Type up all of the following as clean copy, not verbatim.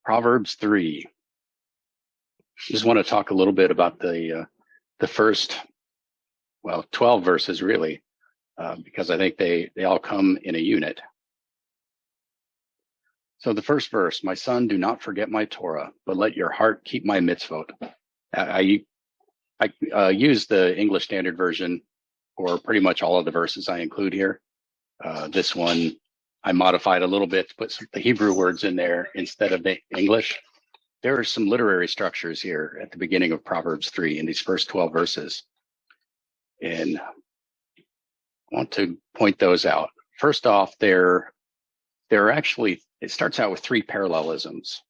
Proverbs 3. Just want to talk a little bit about the first, 12 verses really, because I think they all come in a unit. So the first verse, my son, do not forget my Torah, but let your heart keep my mitzvot. I use the English Standard Version for pretty much all of the verses I include here. This one I modified a little bit to put the Hebrew words in there instead of the English. There are some literary structures here at the beginning of Proverbs 3 in these first 12 verses. And I want to point those out. First off, there are actually, it starts out with three parallelisms.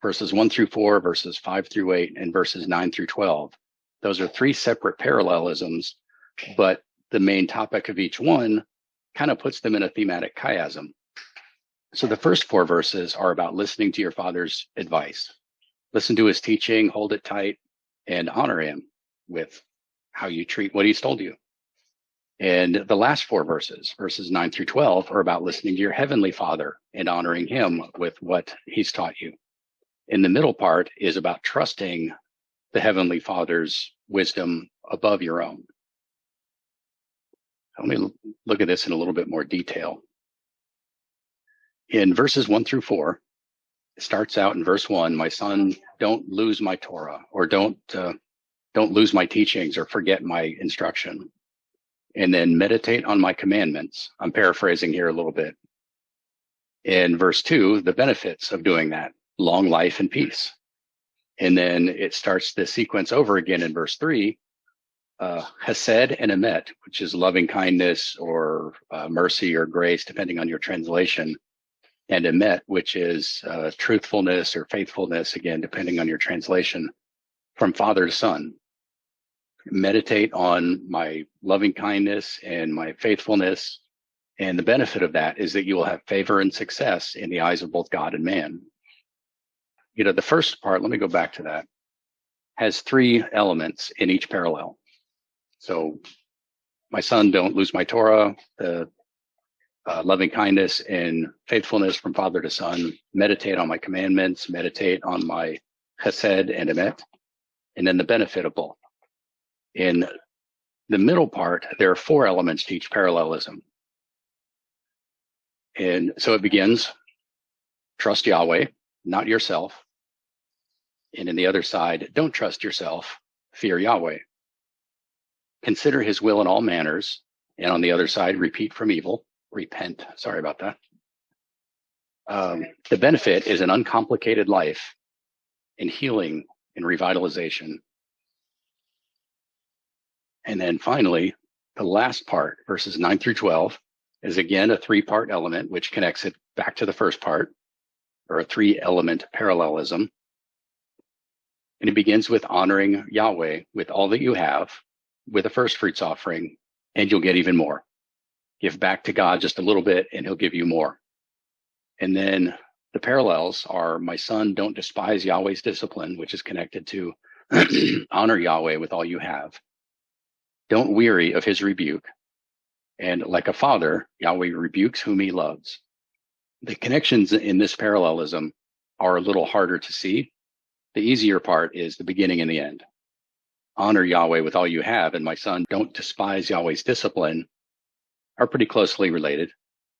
Verses 1 through 4, verses 5 through 8, and verses 9 through 12. Those are three separate parallelisms, but the main topic of each one kind of puts them in a thematic chiasm. So the first four verses are about listening to your father's advice. Listen to his teaching, hold it tight, and honor him with how you treat what he's told you. And the last four verses, verses 9 through 12, are about listening to your heavenly Father and honoring him with what he's taught you. And the middle part is about trusting the heavenly Father's wisdom above your own. Let me look at this in a little bit more detail. In verses 1 through 4, it starts out in verse 1, my son, don't lose my Torah, or don't lose my teachings or forget my instruction. And then meditate on my commandments. I'm paraphrasing here a little bit. In verse 2, the benefits of doing that, long life and peace. And then it starts the sequence over again in verse 3, Hesed and Emet, which is loving kindness or mercy or grace, depending on your translation. And Emet, which is truthfulness or faithfulness, again, depending on your translation, from father to son. Meditate on my loving kindness and my faithfulness. And the benefit of that is that you will have favor and success in the eyes of both God and man. The first part, let me go back to that, has three elements in each parallel. So my son, don't lose my Torah, the loving kindness and faithfulness from father to son, meditate on my commandments, meditate on my chesed and emet, and then the benefit of both. In the middle part, there are four elements to each parallelism. And so it begins, trust Yahweh, not yourself. And in the other side, don't trust yourself, fear Yahweh. Consider his will in all manners. And on the other side, repent. Sorry about that. The benefit is an uncomplicated life in healing and revitalization. And then finally, the last part, verses 9 through 12, is again a three-part element, which connects it back to the first part, or a three-element parallelism. And it begins with honoring Yahweh with all that you have, with a first fruits offering, and you'll get even more. Give back to God just a little bit, and he'll give you more. And then the parallels are, my son, don't despise Yahweh's discipline, which is connected to honor Yahweh with all you have. Don't weary of his rebuke. And like a father, Yahweh rebukes whom he loves. The connections in this parallelism are a little harder to see. The easier part is the beginning and the end. Honor Yahweh with all you have, and my son, don't despise Yahweh's discipline, are pretty closely related,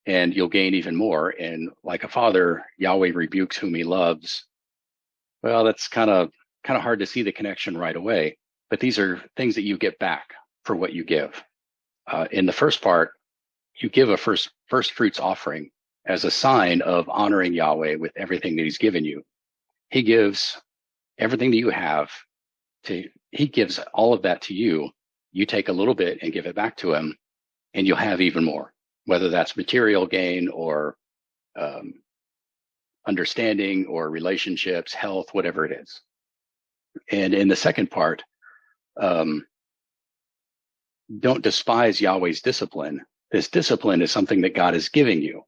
and you'll gain even more. And like a father, Yahweh rebukes whom he loves. Well, that's kind of hard to see the connection right away, but these are things that you get back for what you give. In the first part, you give a first fruits offering as a sign of honoring Yahweh with everything that he's given you. He gives everything that you have he gives all of that to you. You take a little bit and give it back to him, and you'll have even more, whether that's material gain or understanding or relationships, health, whatever it is. And in the second part, don't despise Yahweh's discipline. This discipline is something that God is giving you.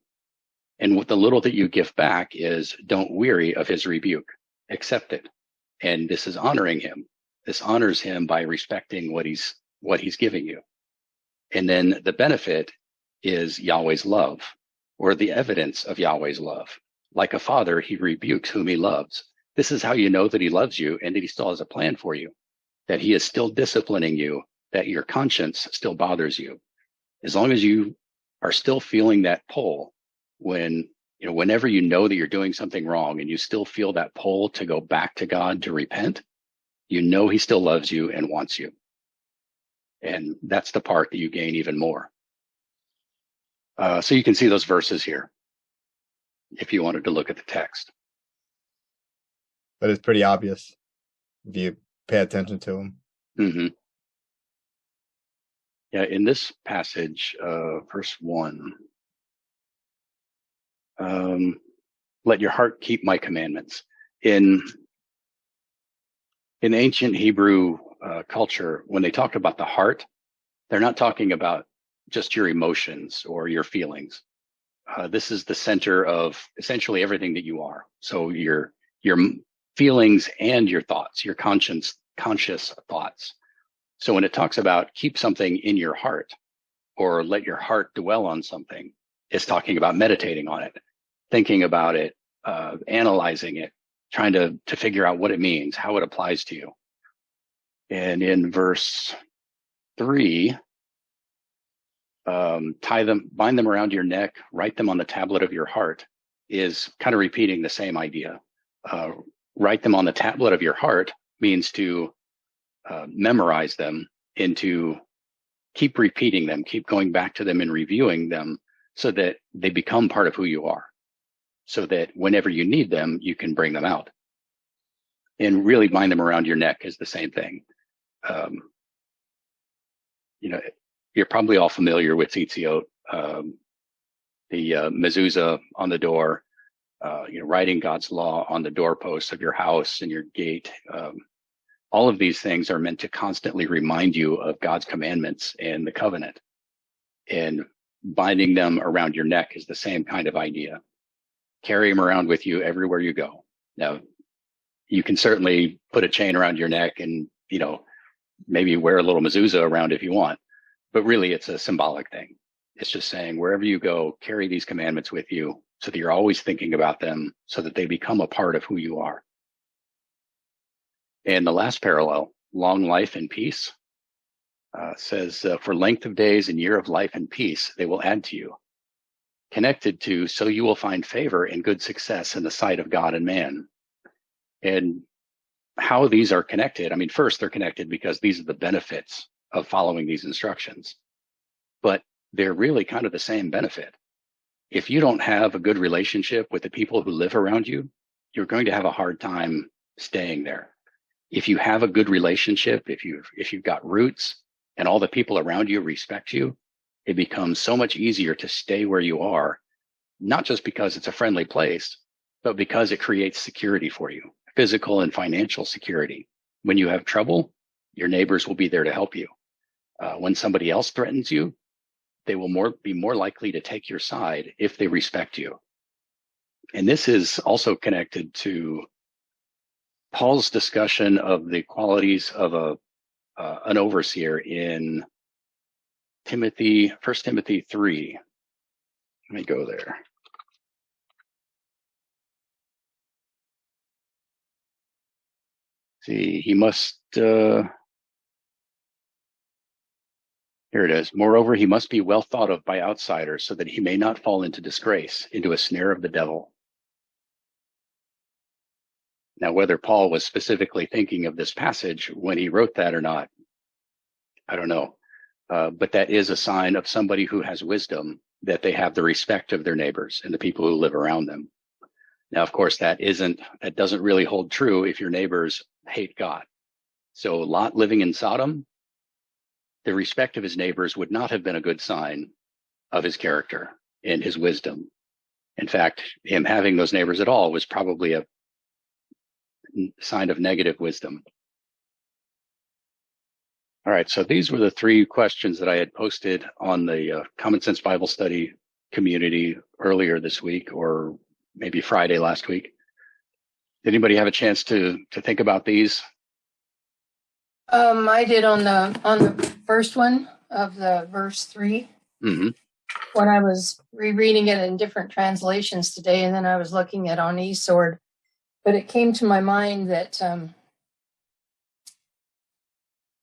And what the little that you give back is, don't weary of his rebuke, accept it. And this is honoring him. This honors him by respecting what he's giving you. And then the benefit is Yahweh's love, or the evidence of Yahweh's love. Like a father, he rebukes whom he loves. This is how you know that he loves you and that he still has a plan for you, that he is still disciplining you, that your conscience still bothers you. As long as you are still feeling that pull whenever you know that you're doing something wrong and you still feel that pull to go back to God to repent, you know he still loves you and wants you. And that's the part that you gain even more. So you can see those verses here if you wanted to look at the text. But it's pretty obvious if you pay attention to them. Mm-hmm. Yeah, in this passage, verse 1, let your heart keep my commandments. In ancient Hebrew culture, when they talk about the heart, they're not talking about just your emotions or your feelings. This is the center of essentially everything that you are. So your feelings and your thoughts, your conscious thoughts. So when it talks about keep something in your heart or let your heart dwell on something, it's talking about meditating on it, thinking about it, analyzing it, trying to figure out what it means, how it applies to you. And in verse 3, bind them around your neck, write them on the tablet of your heart, is kind of repeating the same idea. Write them on the tablet of your heart means to memorize them and to keep repeating them, keep going back to them and reviewing them so that they become part of who you are, so that whenever you need them, you can bring them out. And really bind them around your neck is the same thing. You're probably all familiar with tzitzit, the mezuzah on the door, writing God's law on the doorposts of your house and your gate. All of these things are meant to constantly remind you of God's commandments and the covenant. And binding them around your neck is the same kind of idea. Carry them around with you everywhere you go. Now, you can certainly put a chain around your neck and, maybe wear a little mezuzah around if you want. But really, it's a symbolic thing. It's just saying wherever you go, carry these commandments with you so that you're always thinking about them so that they become a part of who you are. And the last parallel, long life and peace, says, for length of days and year of life and peace, they will add to you. Connected to, so you will find favor and good success in the sight of God and man. And how these are connected, first, they're connected because these are the benefits of following these instructions. But they're really kind of the same benefit. If you don't have a good relationship with the people who live around you, you're going to have a hard time staying there. If you have a good relationship, if you've got roots and all the people around you respect you, it becomes so much easier to stay where you are, not just because it's a friendly place, but because it creates security for you, physical and financial security. When you have trouble, your neighbors will be there to help you. When somebody else threatens you, they will be more likely to take your side if they respect you. And this is also connected to Paul's discussion of the qualities of an overseer in 1 Timothy 3. Let me go there. See, he must, here it is. Moreover, he must be well thought of by outsiders so that he may not fall into disgrace, into a snare of the devil. Now, whether Paul was specifically thinking of this passage when he wrote that or not, I don't know. But that is a sign of somebody who has wisdom, that they have the respect of their neighbors and the people who live around them. Now, of course, that doesn't really hold true if your neighbors hate God. So Lot living in Sodom, the respect of his neighbors would not have been a good sign of his character and his wisdom. In fact, him having those neighbors at all was probably a sign of negative wisdom. All right, so these were the 3 questions that I had posted on the Common Sense Bible Study community earlier this week, or maybe Friday last week. Did anybody have a chance to think about these? I did on the first one of the verse 3. Mm-hmm. when I was rereading it in different translations today, and then I was looking at on eSword, but it came to my mind that,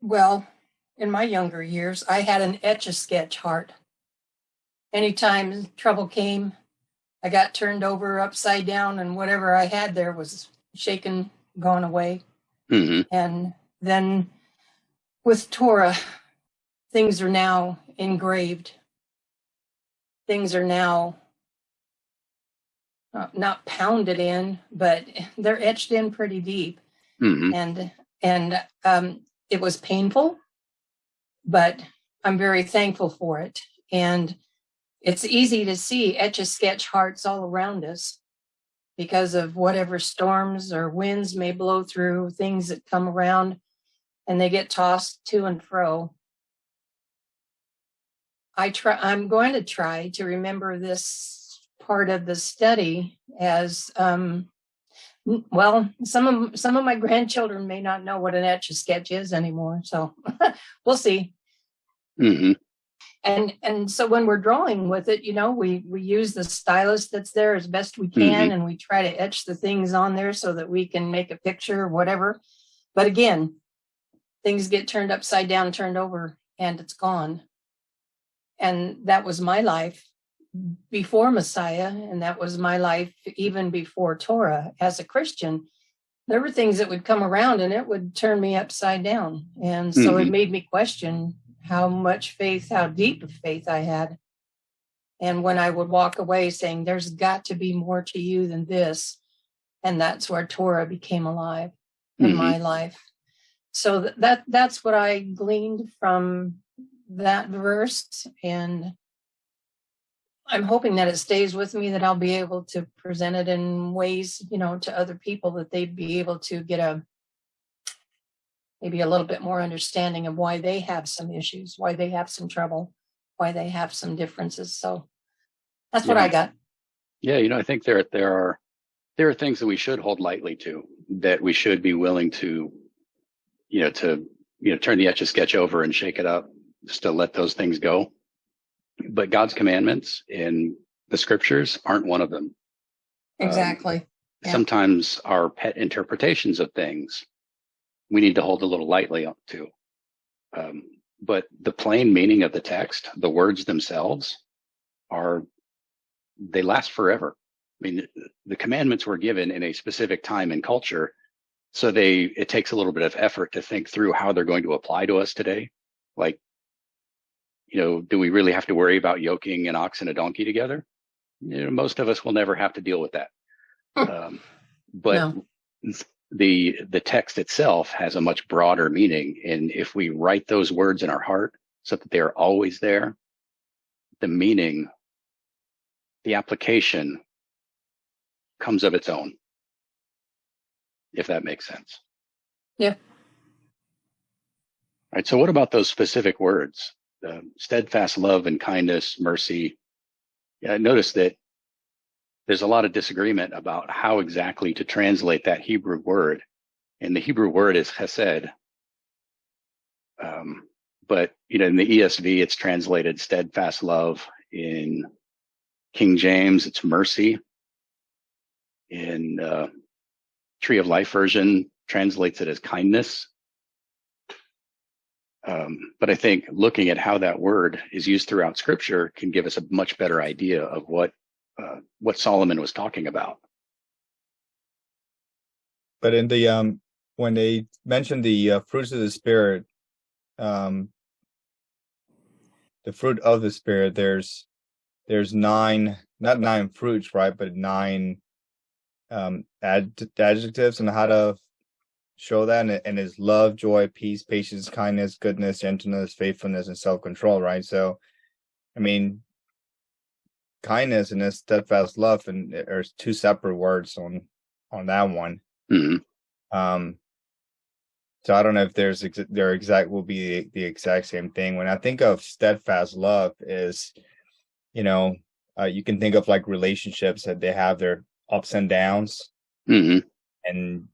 well, in my younger years, I had an Etch-a-Sketch heart. Anytime trouble came, I got turned over upside down, and whatever I had there was shaken, gone away. Mm-hmm. And then with Torah, things are now engraved. Things are now not pounded in, but they're etched in pretty deep. Mm-hmm. And it was painful, but I'm very thankful for it. And it's easy to see Etch-a-Sketch hearts all around us because of whatever storms or winds may blow through, things that come around and they get tossed to and fro. I'm going to try to remember this part of the study as well. Some of my grandchildren may not know what an Etch-a-Sketch is anymore, so we'll see. Mm-hmm. And so when we're drawing with it, we use the stylus that's there as best we can, and we try to etch the things on there so that we can make a picture or whatever. But again, things get turned upside down, turned over, and it's gone. And that was my life before Messiah, and that was my life even before Torah. As a Christian, there were things that would come around and it would turn me upside down. And so it made me question how much faith, how deep of faith I had. And when I would walk away saying, there's got to be more to you than this. And that's where Torah became alive in my life. So that's what I gleaned from that verse. And I'm hoping that it stays with me, that I'll be able to present it in ways, to other people, that they'd be able to get maybe a little bit more understanding of why they have some issues, why they have some trouble, why they have some differences. So that's what I got. Yeah, I think there are things that we should hold lightly to, that we should be willing to, turn the Etch-a-Sketch over and shake it up, just to let those things go. But God's commandments in the scriptures aren't one of them. Exactly. Sometimes our pet interpretations of things we need to hold a little lightly up to. But the plain meaning of the text, the words themselves, they last forever. I mean, the commandments were given in a specific time and culture, so it takes a little bit of effort to think through how they're going to apply to us today. Like, do we really have to worry about yoking an ox and a donkey together? Most of us will never have to deal with that. But no. The text itself has a much broader meaning. And if we write those words in our heart so that they're always there, the meaning, the application comes of its own, if that makes sense. Yeah. All right. So what about those specific words? Steadfast love and kindness, mercy. Yeah, I noticed that there's a lot of disagreement about how exactly to translate that Hebrew word. And the Hebrew word is chesed. But, in the ESV, it's translated steadfast love. In King James, it's mercy. In Tree of Life version, translates it as kindness. But I think looking at how that word is used throughout Scripture can give us a much better idea of what Solomon was talking about. But in the when they mentioned the fruits of the Spirit, the fruit of the Spirit, there's not 9 fruits, right? But 9 adjectives on how to show that, and is love, joy, peace, patience, kindness, goodness, gentleness, faithfulness, and self-control, right? So, I mean, kindness and this steadfast love, and there's 2 separate words on that one. So I don't know if their exact will be the exact same thing. When I think of steadfast love, is you can think of like relationships that they have their ups and downs, and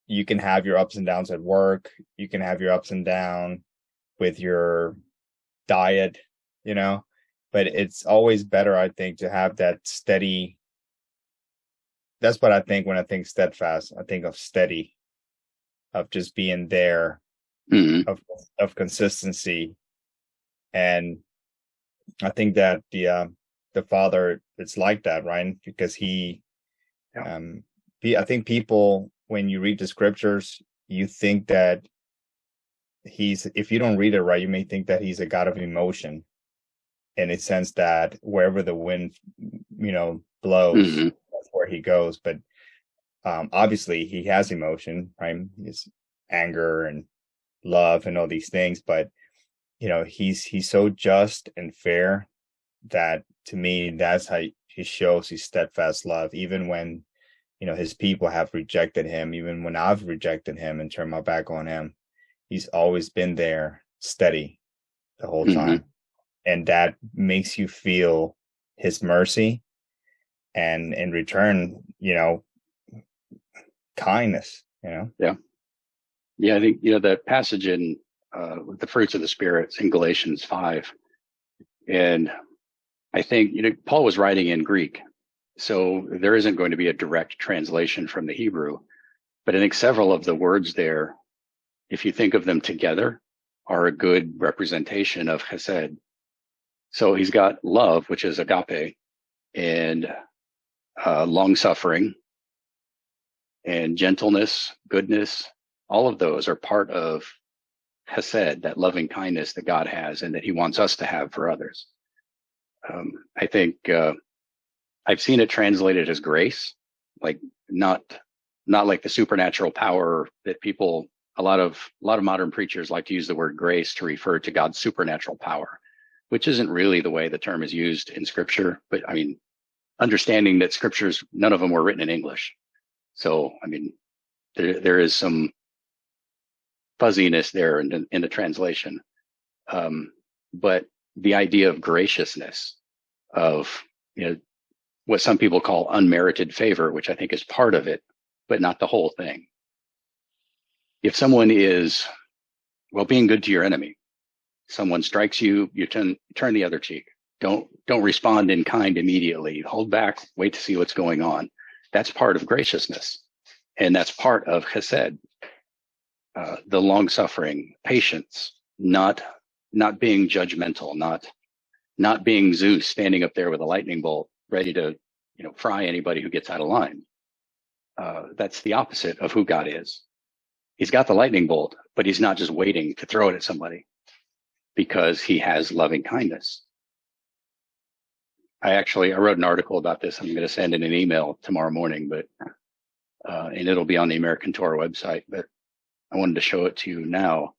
you can have your ups and downs at work. You can have your ups and downs with your diet, but it's always better, I think, to have that steady. That's what I think when I think steadfast. I think of steady, of just being there, Mhm. of consistency. And I think that the Father, it's like that, right? Because Yeah. I think people, when you read the scriptures, you think that if you don't read it right, you may think that he's a God of emotion, in a sense that wherever the wind, blows, Mhm. that's where he goes. But obviously he has emotion, right? His anger and love and all these things, but he's so just and fair that, to me, that's how he shows his steadfast love, even when his people have rejected him, even when I've rejected him and turned my back on him. He's always been there, steady, the whole Mhm. time. And that makes you feel his mercy, and in return, kindness. Yeah. I think that passage in the fruits of the Spirit in Galatians 5, and I think Paul was writing in Greek, so there isn't going to be a direct translation from the Hebrew, but I think several of the words there, if you think of them together, are a good representation of chesed. So he's got love, which is agape, and long suffering, and gentleness, goodness. All of those are part of chesed, that loving kindness that God has and that he wants us to have for others. I think I've seen it translated as grace, like not like the supernatural power that people, a lot of modern preachers like to use the word grace to refer to God's supernatural power, which isn't really the way the term is used in Scripture. But I mean, understanding that Scriptures, none of them were written in English, so I mean, there is some fuzziness there in the translation. But the idea of graciousness, of what some people call unmerited favor, which I think is part of it, but not the whole thing. If someone is, being good to your enemy, someone strikes you, you turn the other cheek. Don't respond in kind immediately. Hold back, wait to see what's going on. That's part of graciousness, and that's part of chesed. The long suffering, patience, not being judgmental, not being Zeus standing up there with a lightning bolt ready to fry anybody who gets out of line. That's the opposite of who God is. He's got the lightning bolt, but he's not just waiting to throw it at somebody, because he has loving kindness. I wrote an article about this. I'm going to send in an email tomorrow morning, but and it'll be on the American Torah website, but I wanted to show it to you now.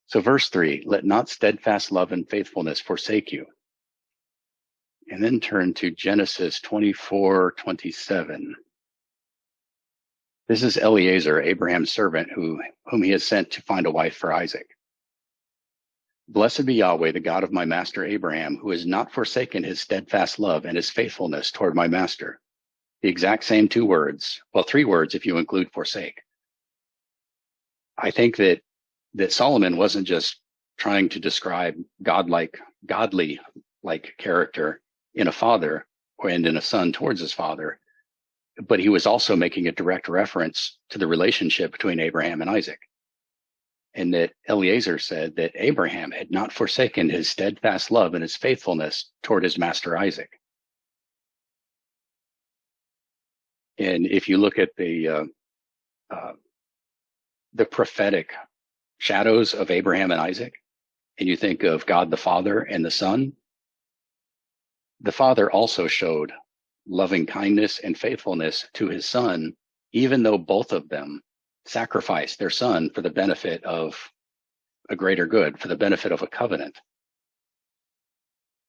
So verse 3, let not steadfast love and faithfulness forsake you. And then turn to Genesis 24:27. This is Eliezer, Abraham's servant, whom he has sent to find a wife for Isaac. Blessed be Yahweh, the God of my master Abraham, who has not forsaken his steadfast love and his faithfulness toward my master. The exact same two words, three words if you include forsake. I think that Solomon wasn't just trying to describe godly character in a father and in a son towards his father, but he was also making a direct reference to the relationship between Abraham and Isaac. And that Eliezer said that Abraham had not forsaken his steadfast love and his faithfulness toward his master Isaac. And if you look at the prophetic shadows of Abraham and Isaac, and you think of God the Father and the Son, the Father also showed loving kindness and faithfulness to his Son, even though both of them sacrificed their Son for the benefit of a greater good, for the benefit of a covenant.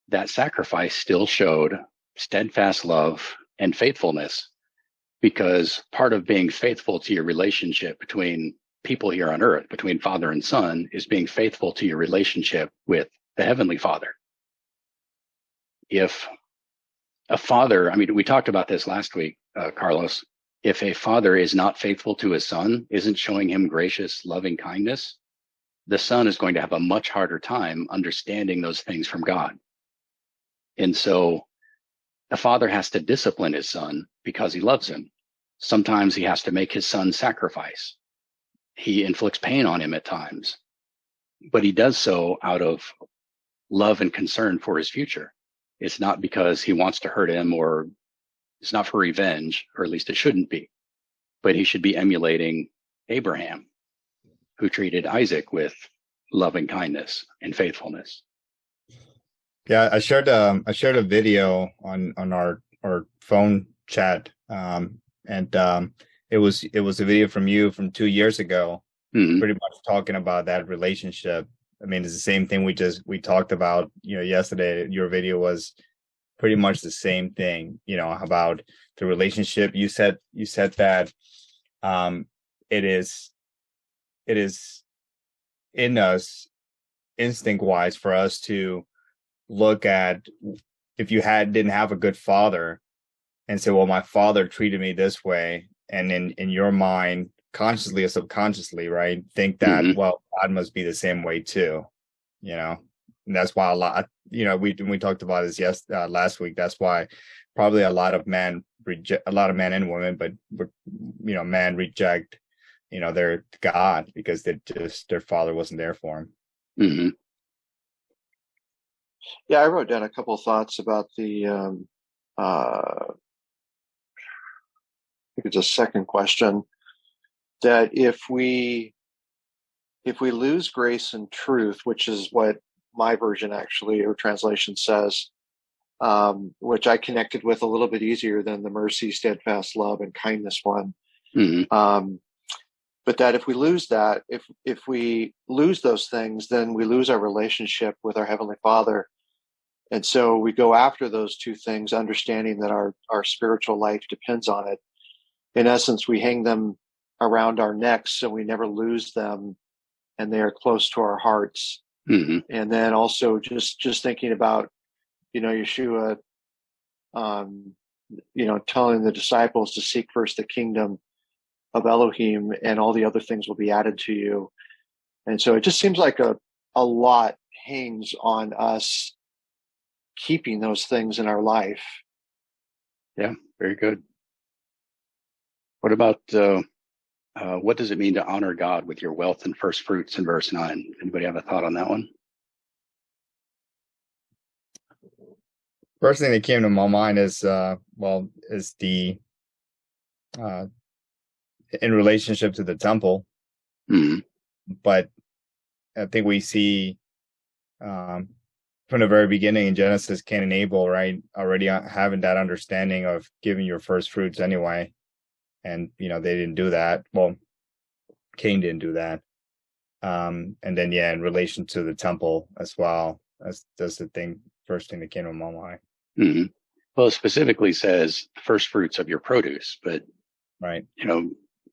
That sacrifice still showed steadfast love and faithfulness, because part of being faithful to your relationship between people here on earth, between father and son, is being faithful to your relationship with the Heavenly Father. If a father, we talked about this last week, Carlos, if a father is not faithful to his son, isn't showing him gracious, loving kindness, the son is going to have a much harder time understanding those things from God. And so the father has to discipline his son because he loves him. Sometimes he has to make his son sacrifice. He inflicts pain on him at times, but he does so out of love and concern for his future. It's not because he wants to hurt him, or it's not for revenge, or at least it shouldn't be. But he should be emulating Abraham, who treated Isaac with loving kindness and faithfulness. Yeah, I shared a video on our phone chat, and it was a video from you from 2 years ago, pretty much talking about that relationship. I mean, it's the same thing we talked about, yesterday. Your video was pretty much the same thing, about the relationship. You said that it is in us, instinct wise, for us to look at, if you didn't have a good father, and say, well, my father treated me this way, and in your mind, consciously or subconsciously, right, think that, well, God must be the same way too, and that's why a lot, we talked about this last week. That's why probably a lot of men and women, but men reject their God, because their father wasn't there for them. Yeah, I wrote down a couple of thoughts about the I think it's a second question, that if we lose grace and truth, which is what my version actually, or translation, says, which I connected with a little bit easier than the mercy, steadfast love, and kindness one. But that if we lose that, if we lose those things, then we lose our relationship with our Heavenly Father. And so we go after those two things, understanding that our spiritual life depends on it. In essence, we hang them around our necks so we never lose them, and they are close to our hearts. And then also just thinking about, Yeshua, telling the disciples to seek first the kingdom of Elohim, and all the other things will be added to you. And so it just seems like a lot hangs on us keeping those things in our life. Yeah, very good. What about what does it mean to honor God with your wealth and first fruits in verse 9? Anybody have a thought on that one? First thing that came to my mind is the in relationship to the temple. But I think we see from the very beginning in Genesis, Cain and Abel, right, already having that understanding of giving your first fruits anyway. And, they didn't do that. Well, Cain didn't do that. And then, in relation to the temple as well, that's the first thing that came to my mind. Well, it specifically says first fruits of your produce, but, right.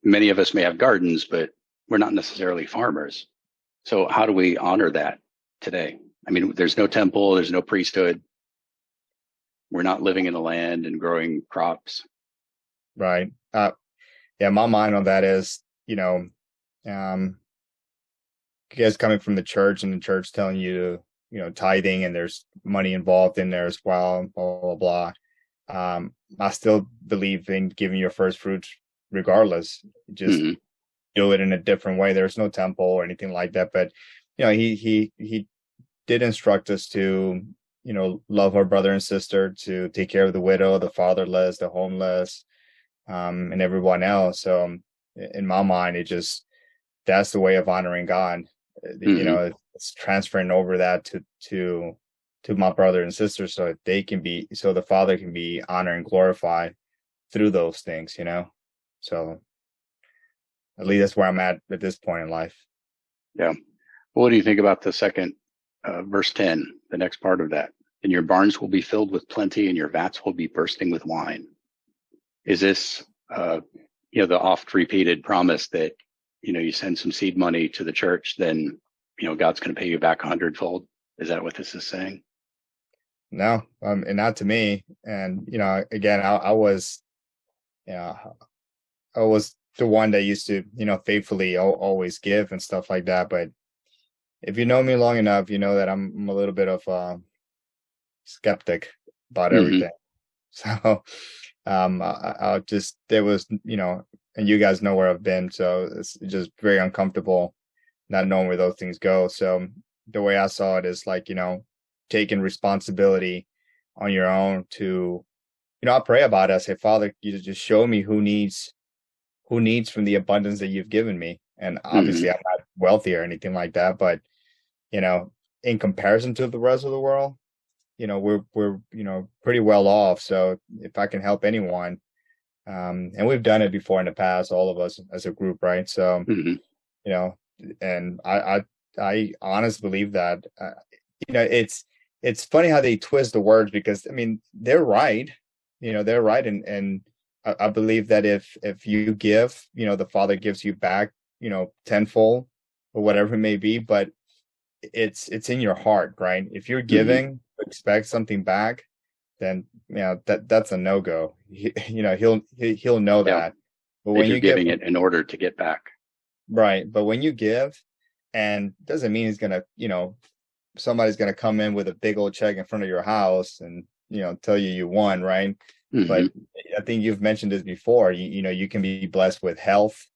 Many of us may have gardens, but we're not necessarily farmers. So how do we honor that today? I mean, there's no temple, there's no priesthood. We're not living in the land and growing crops. Right. My mind on that is, guys coming from the church, and the church telling you, tithing, and there's money involved in there as well, blah, blah, blah. I still believe in giving your first fruits regardless. Just do it in a different way. There's no temple or anything like that. But, he did instruct us to, love our brother and sister, to take care of the widow, the fatherless, the homeless, and everyone else. So in my mind, that's the way of honoring God. It's transferring over that to my brother and sister, so the Father can be honored and glorified through those things, So at least that's where I'm at this point in life. Yeah. What do you think about the second verse 10, the next part of that? And your barns will be filled with plenty, and your vats will be bursting with wine. Is this, the oft repeated promise that, you send some seed money to the church, then, God's going to pay you back 100-fold? Is that what this is saying? No, and not to me. And, again, I was the one that used to, faithfully always give and stuff like that. But if you know me long enough, you know that I'm a little bit of skeptic about Mhm. everything. So I'll just, there was, and you guys know where I've been, so it's just very uncomfortable not knowing where those things go. So the way I saw it is like, taking responsibility on your own to, I pray about it. I say, Father, you just show me who needs from the abundance that you've given me. And obviously I'm not wealthy or anything like that, but in comparison to the rest of the world, we're pretty well off. So if I can help anyone, and we've done it before in the past, all of us as a group, right? So Mhm. and I honestly believe that it's funny how they twist the words, because I mean they're right, they're right, and I believe that if you give, the Father gives you back, tenfold or whatever it may be, but it's in your heart, right? If you're giving, expect something back, then that's a no-go. He'll know Yeah. that. But If when you're you give, giving it in order to get back. right, but when you give, and doesn't mean he's gonna, somebody's gonna come in with a big old check in front of your house and tell you won, right? But I think you've mentioned this before. You can be blessed with health.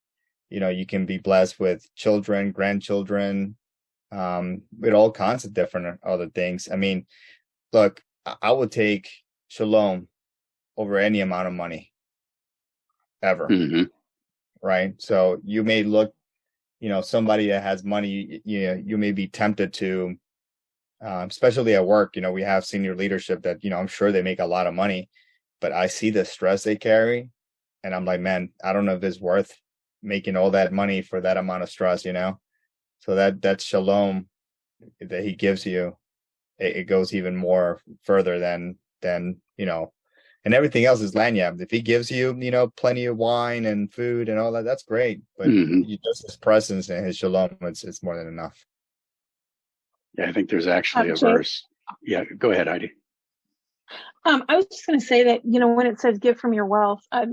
You can be blessed with children, grandchildren, with all kinds of different other things. I mean, look, I would take shalom over any amount of money ever, right? So you may look, somebody that has money, you may be tempted to, especially at work, we have senior leadership that, I'm sure they make a lot of money, but I see the stress they carry, and I'm like, man, I don't know if it's worth making all that money for that amount of stress, So that shalom that he gives you, it goes even more further than and everything else is lanyard. If he gives you, plenty of wine and food and all that, that's great. But just his presence and his shalom, it's more than enough. Yeah, I think there's actually a verse. Yeah, go ahead, Heidi. I was just going to say that, when it says give from your wealth, I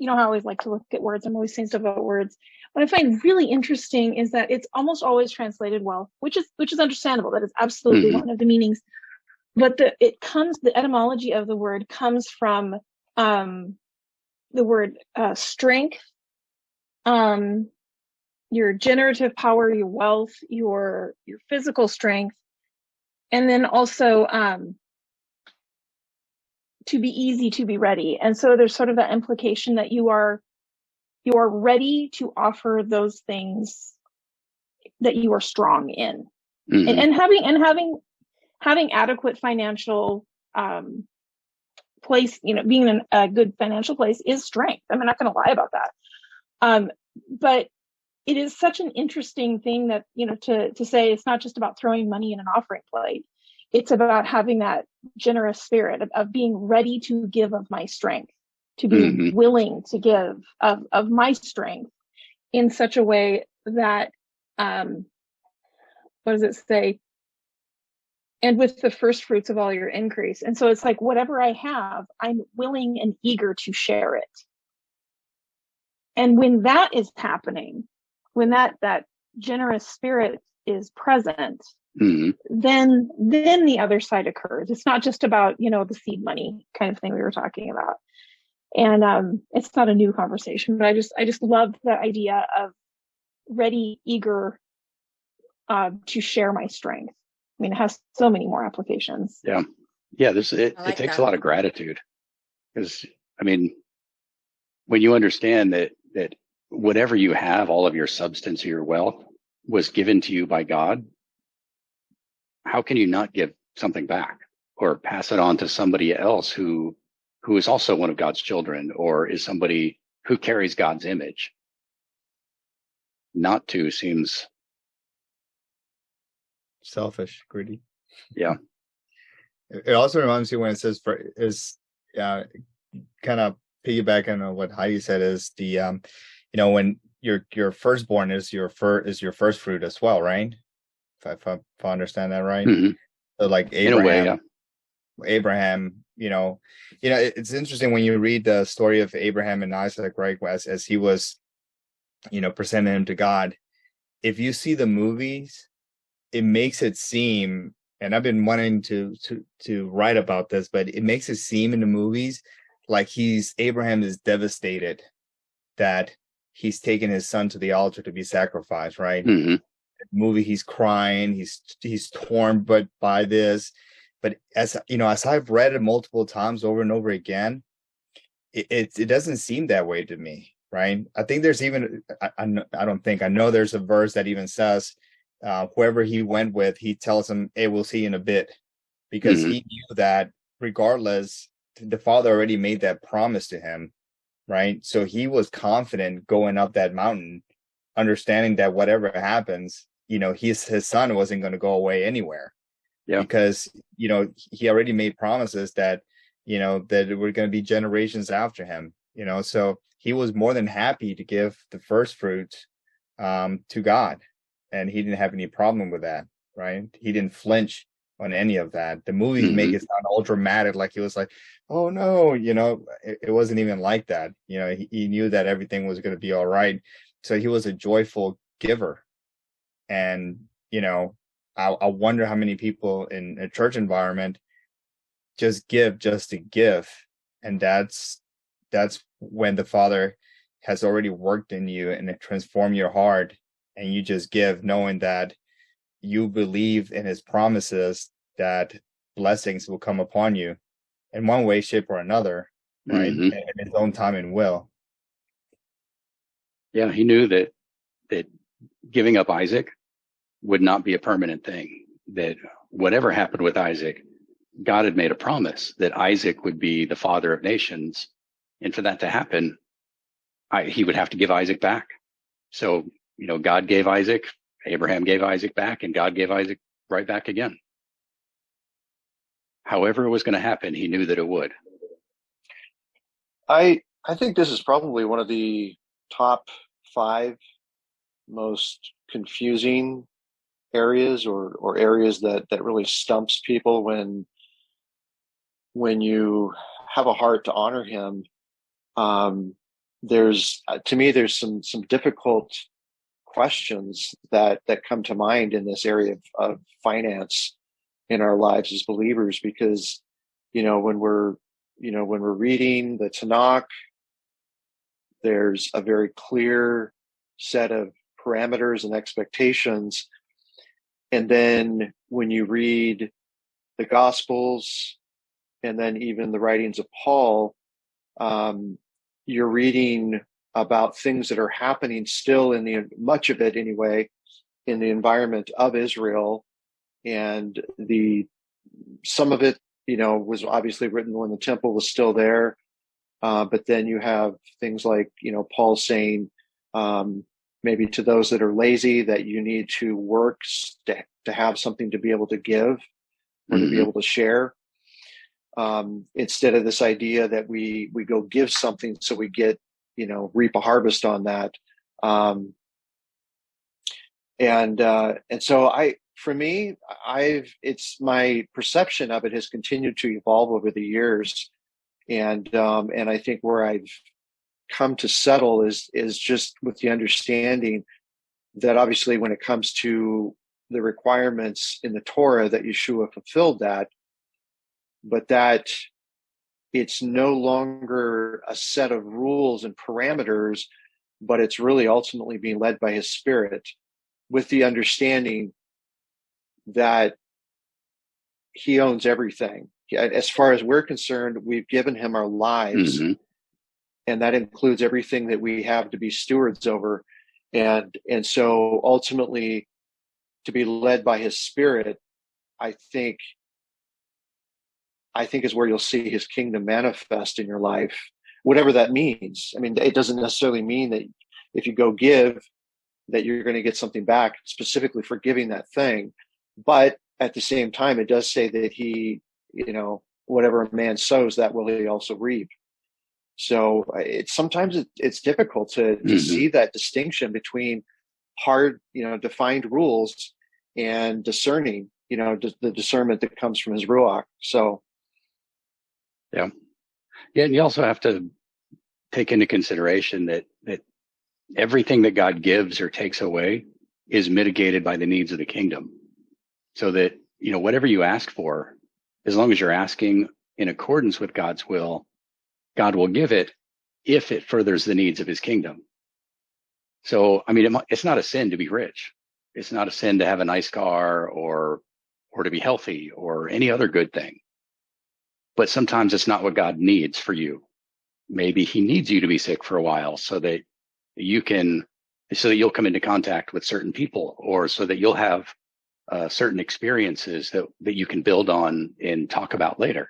always like to look at words. I'm always saying stuff about words. What I find really interesting is that it's almost always translated wealth, which is understandable. That is absolutely one of the meanings. But the etymology of the word comes from the word strength, your generative power, your wealth, your physical strength, and then also to be easy, to be ready. And so there's sort of that implication that you are ready to offer those things that you are strong in, and having adequate financial place, being in a good financial place is strength. I'm not going to lie about that. But it is such an interesting thing that, to say it's not just about throwing money in an offering plate. It's about having that generous spirit of being ready to give of my strength, to be willing to give of my strength in such a way that, what does it say? And with the first fruits of all your increase. And so it's like, whatever I have, I'm willing and eager to share it. And when that is happening, when that generous spirit is present, then the other side occurs. It's not just about, the seed money kind of thing we were talking about. And it's not a new conversation, but I just love the idea of ready, eager to share my strength. It has so many more applications. Yeah. It takes a lot of gratitude, because when you understand that whatever you have, all of your substance or your wealth was given to you by God, how can you not give something back or pass it on to somebody else who is also one of God's children, or is somebody who carries God's image? Not to seems selfish, greedy. Yeah. It also reminds me when it says kind of piggybacking on what Heidi said, is the when your firstborn is your first fruit as well, right? If I understand that right. So like Abraham, in a way, yeah. Abraham, it's interesting when you read the story of Abraham and Isaac, right? As he was, presenting him to God. If you see the movies, it makes it seem and I've been wanting to write about this, but it makes it seem in the movies like Abraham is devastated that he's taken his son to the altar to be sacrificed, right? Mm-hmm. Movie, he's crying, he's torn by this. But as I've read it multiple times over and over again, it doesn't seem that way to me, right? I think there's even I know there's a verse that even says whoever he went with, he tells him, hey, we'll see you in a bit, because he knew that regardless, the father already made that promise to him, right? So he was confident going up that mountain, understanding that whatever happens, his son wasn't going to go away anywhere. Yeah. Because, he already made promises that, that there were going to be generations after him, so he was more than happy to give the first fruits to God. And he didn't have any problem with that, right? He didn't flinch on any of that. The movies make it sound all dramatic, like he was like, oh no, it wasn't even like that. He knew that everything was going to be all right. So he was a joyful giver. And, I wonder how many people in a church environment just give just to give. And that's when the Father has already worked in you and transformed your heart, and you just give knowing that you believe in his promises that blessings will come upon you in one way, shape, or another, right? In his own time and will. Yeah, he knew that giving up Isaac would not be a permanent thing, that whatever happened with Isaac, God had made a promise that Isaac would be the father of nations. And for that to happen, he would have to give Isaac back. So, God gave Isaac, Abraham gave Isaac back, and God gave Isaac right back again. However it was going to happen, he knew that it would. I think this is probably one of the top 5 most confusing areas or areas that really stumps people when you have a heart to honor him. There's some difficult questions that come to mind in this area of finance in our lives as believers, because when we're reading the Tanakh, there's a very clear set of parameters and expectations. And then when you read the Gospels and then even the writings of Paul, you're reading about things that are happening still much of it anyway, in the environment of Israel. And some of it, was obviously written when the temple was still there. But then you have things like, Paul saying, maybe to those that are lazy, that you need to work to have something to be able to give or to be able to share. Instead of this idea that we go give something so we get, reap a harvest on that. And so for me, it's my perception of it has continued to evolve over the years. And I think where I've come to settle is just with the understanding that obviously when it comes to the requirements in the Torah, that Yeshua fulfilled that, but that it's no longer a set of rules and parameters, but it's really ultimately being led by his Spirit, with the understanding that he owns everything. As far as we're concerned, we've given him our lives, and that includes everything that we have to be stewards over. And so ultimately, to be led by his Spirit, I think is where you'll see his kingdom manifest in your life, whatever that means. I mean, it doesn't necessarily mean that if you go give, that you're going to get something back specifically for giving that thing. But at the same time, it does say that he, whatever a man sows, that will he also reap. So sometimes it's difficult to see that distinction between hard, defined rules and discerning, the discernment that comes from his Ruach. So. Yeah. And you also have to take into consideration that everything that God gives or takes away is mitigated by the needs of the kingdom. So that whatever you ask for, as long as you're asking in accordance with God's will, God will give it if it furthers the needs of his kingdom. So, it's not a sin to be rich. It's not a sin to have a nice car or to be healthy or any other good thing. But sometimes it's not what God needs for you. Maybe he needs you to be sick for a while so that you'll come into contact with certain people, or so that you'll have certain experiences that you can build on and talk about later.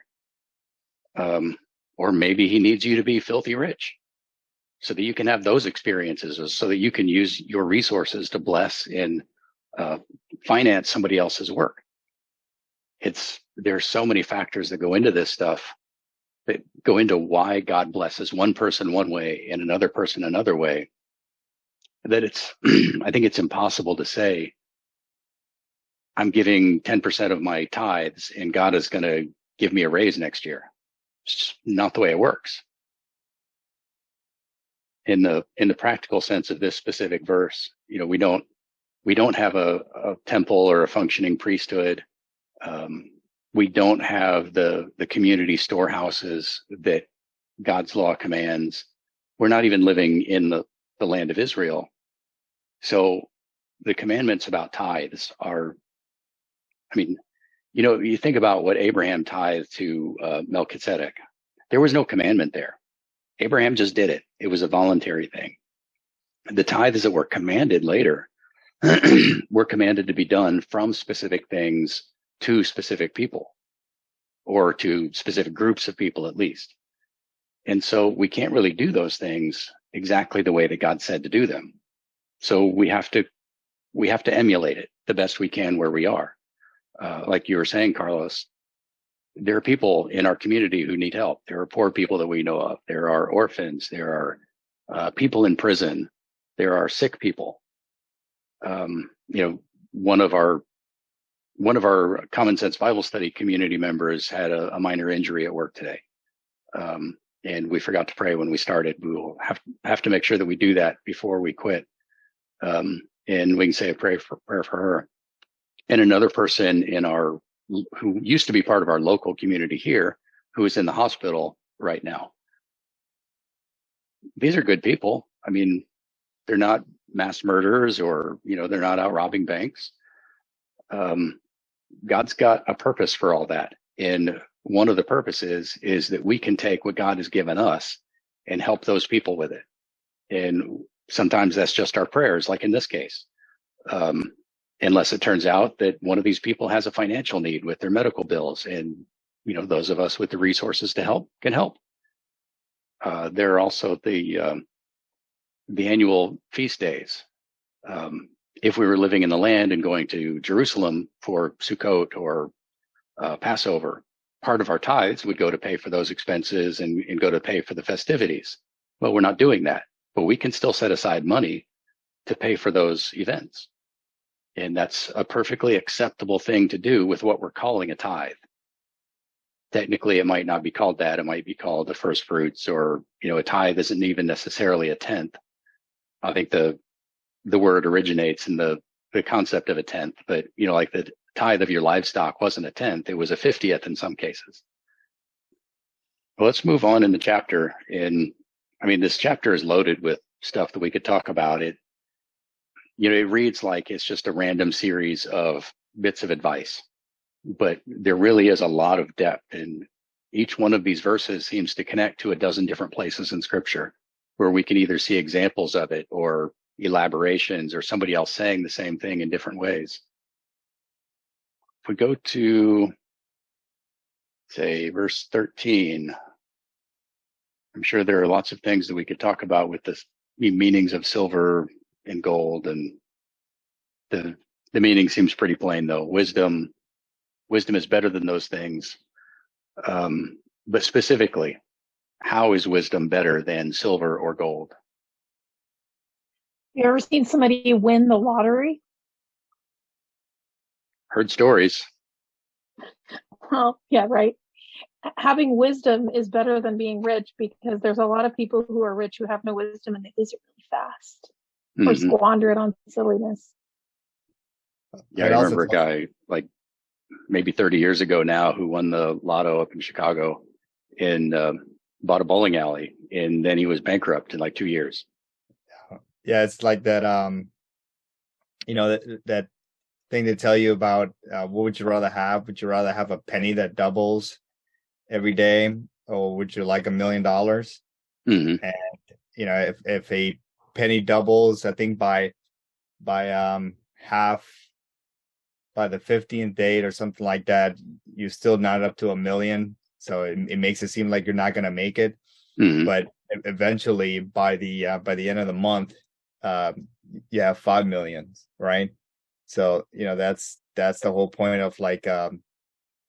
Or maybe he needs you to be filthy rich so that you can have those experiences, so that you can use your resources to bless and finance somebody else's work. There's so many factors that go into this stuff, that go into why God blesses one person one way and another person another way, that I think it's impossible to say, I'm giving 10% of my tithes and God is going to give me a raise next year. It's just not the way it works. In the practical sense of this specific verse, we don't have a temple or a functioning priesthood. We don't have the community storehouses that God's law commands. We're not even living in the land of Israel. So the commandments about tithes are, you think about what Abraham tithed to Melchizedek. There was no commandment there. Abraham just did it. It was a voluntary thing. The tithes that were commanded later were commanded to be done from specific things to specific people, or to specific groups of people at least. And so we can't really do those things exactly the way that God said to do them. So we have to emulate it the best we can where we are. Like you were saying, Carlos, there are people in our community who need help. There are poor people that we know of. There are orphans. There are people in prison. There are sick people. One of our Common Sense Bible Study community members had a minor injury at work today. And we forgot to pray when we started. We will have to make sure that we do that before we quit. And we can say a prayer for her. And another person who used to be part of our local community here, who is in the hospital right now. These are good people. They're not mass murderers, or, they're not out robbing banks. God's got a purpose for all that. And one of the purposes is that we can take what God has given us and help those people with it. And sometimes that's just our prayers, like in this case. Unless it turns out that one of these people has a financial need with their medical bills, and, those of us with the resources to help can help. There are also the annual feast days. If we were living in the land and going to Jerusalem for Sukkot or Passover, part of our tithes would go to pay for those expenses and go to pay for the festivities. Well, we're not doing that, but we can still set aside money to pay for those events. And that's a perfectly acceptable thing to do with what we're calling a tithe. Technically, it might not be called that. It might be called the first fruits, or, a tithe isn't even necessarily a tenth. I think the word originates in the concept of a tenth, but, like the tithe of your livestock wasn't a tenth. It was a 50th in some cases. Well, let's move on in the chapter. And this chapter is loaded with stuff that we could talk about. It reads like it's just a random series of bits of advice, but there really is a lot of depth, and each one of these verses seems to connect to a dozen different places in Scripture where we can either see examples of it or elaborations or somebody else saying the same thing in different ways. If we go to, say, verse 13, I'm sure there are lots of things that we could talk about with the meanings of silver and gold, and the meaning seems pretty plain, though. Wisdom is better than those things. But specifically, how is wisdom better than silver or gold? You ever seen somebody win the lottery? Heard stories. Well, yeah, right. Having wisdom is better than being rich, because there's a lot of people who are rich who have no wisdom, and they lose it really fast or squander it on silliness. Yeah, I remember a guy, like, maybe 30 years ago now, who won the lotto up in Chicago and bought a bowling alley, and then he was bankrupt in like 2 years. Yeah, it's like that. That thing to tell you about what would you rather have? Would you rather have a penny that doubles every day, or would you like $1 million? Mm-hmm. And if a penny doubles, I think by half by the 15th date or something like that, you're still not up to $1 million. So it makes it seem like you're not going to make it. Mm-hmm. But eventually, by the end of the month, you have 5 million, right? So that's the whole point of like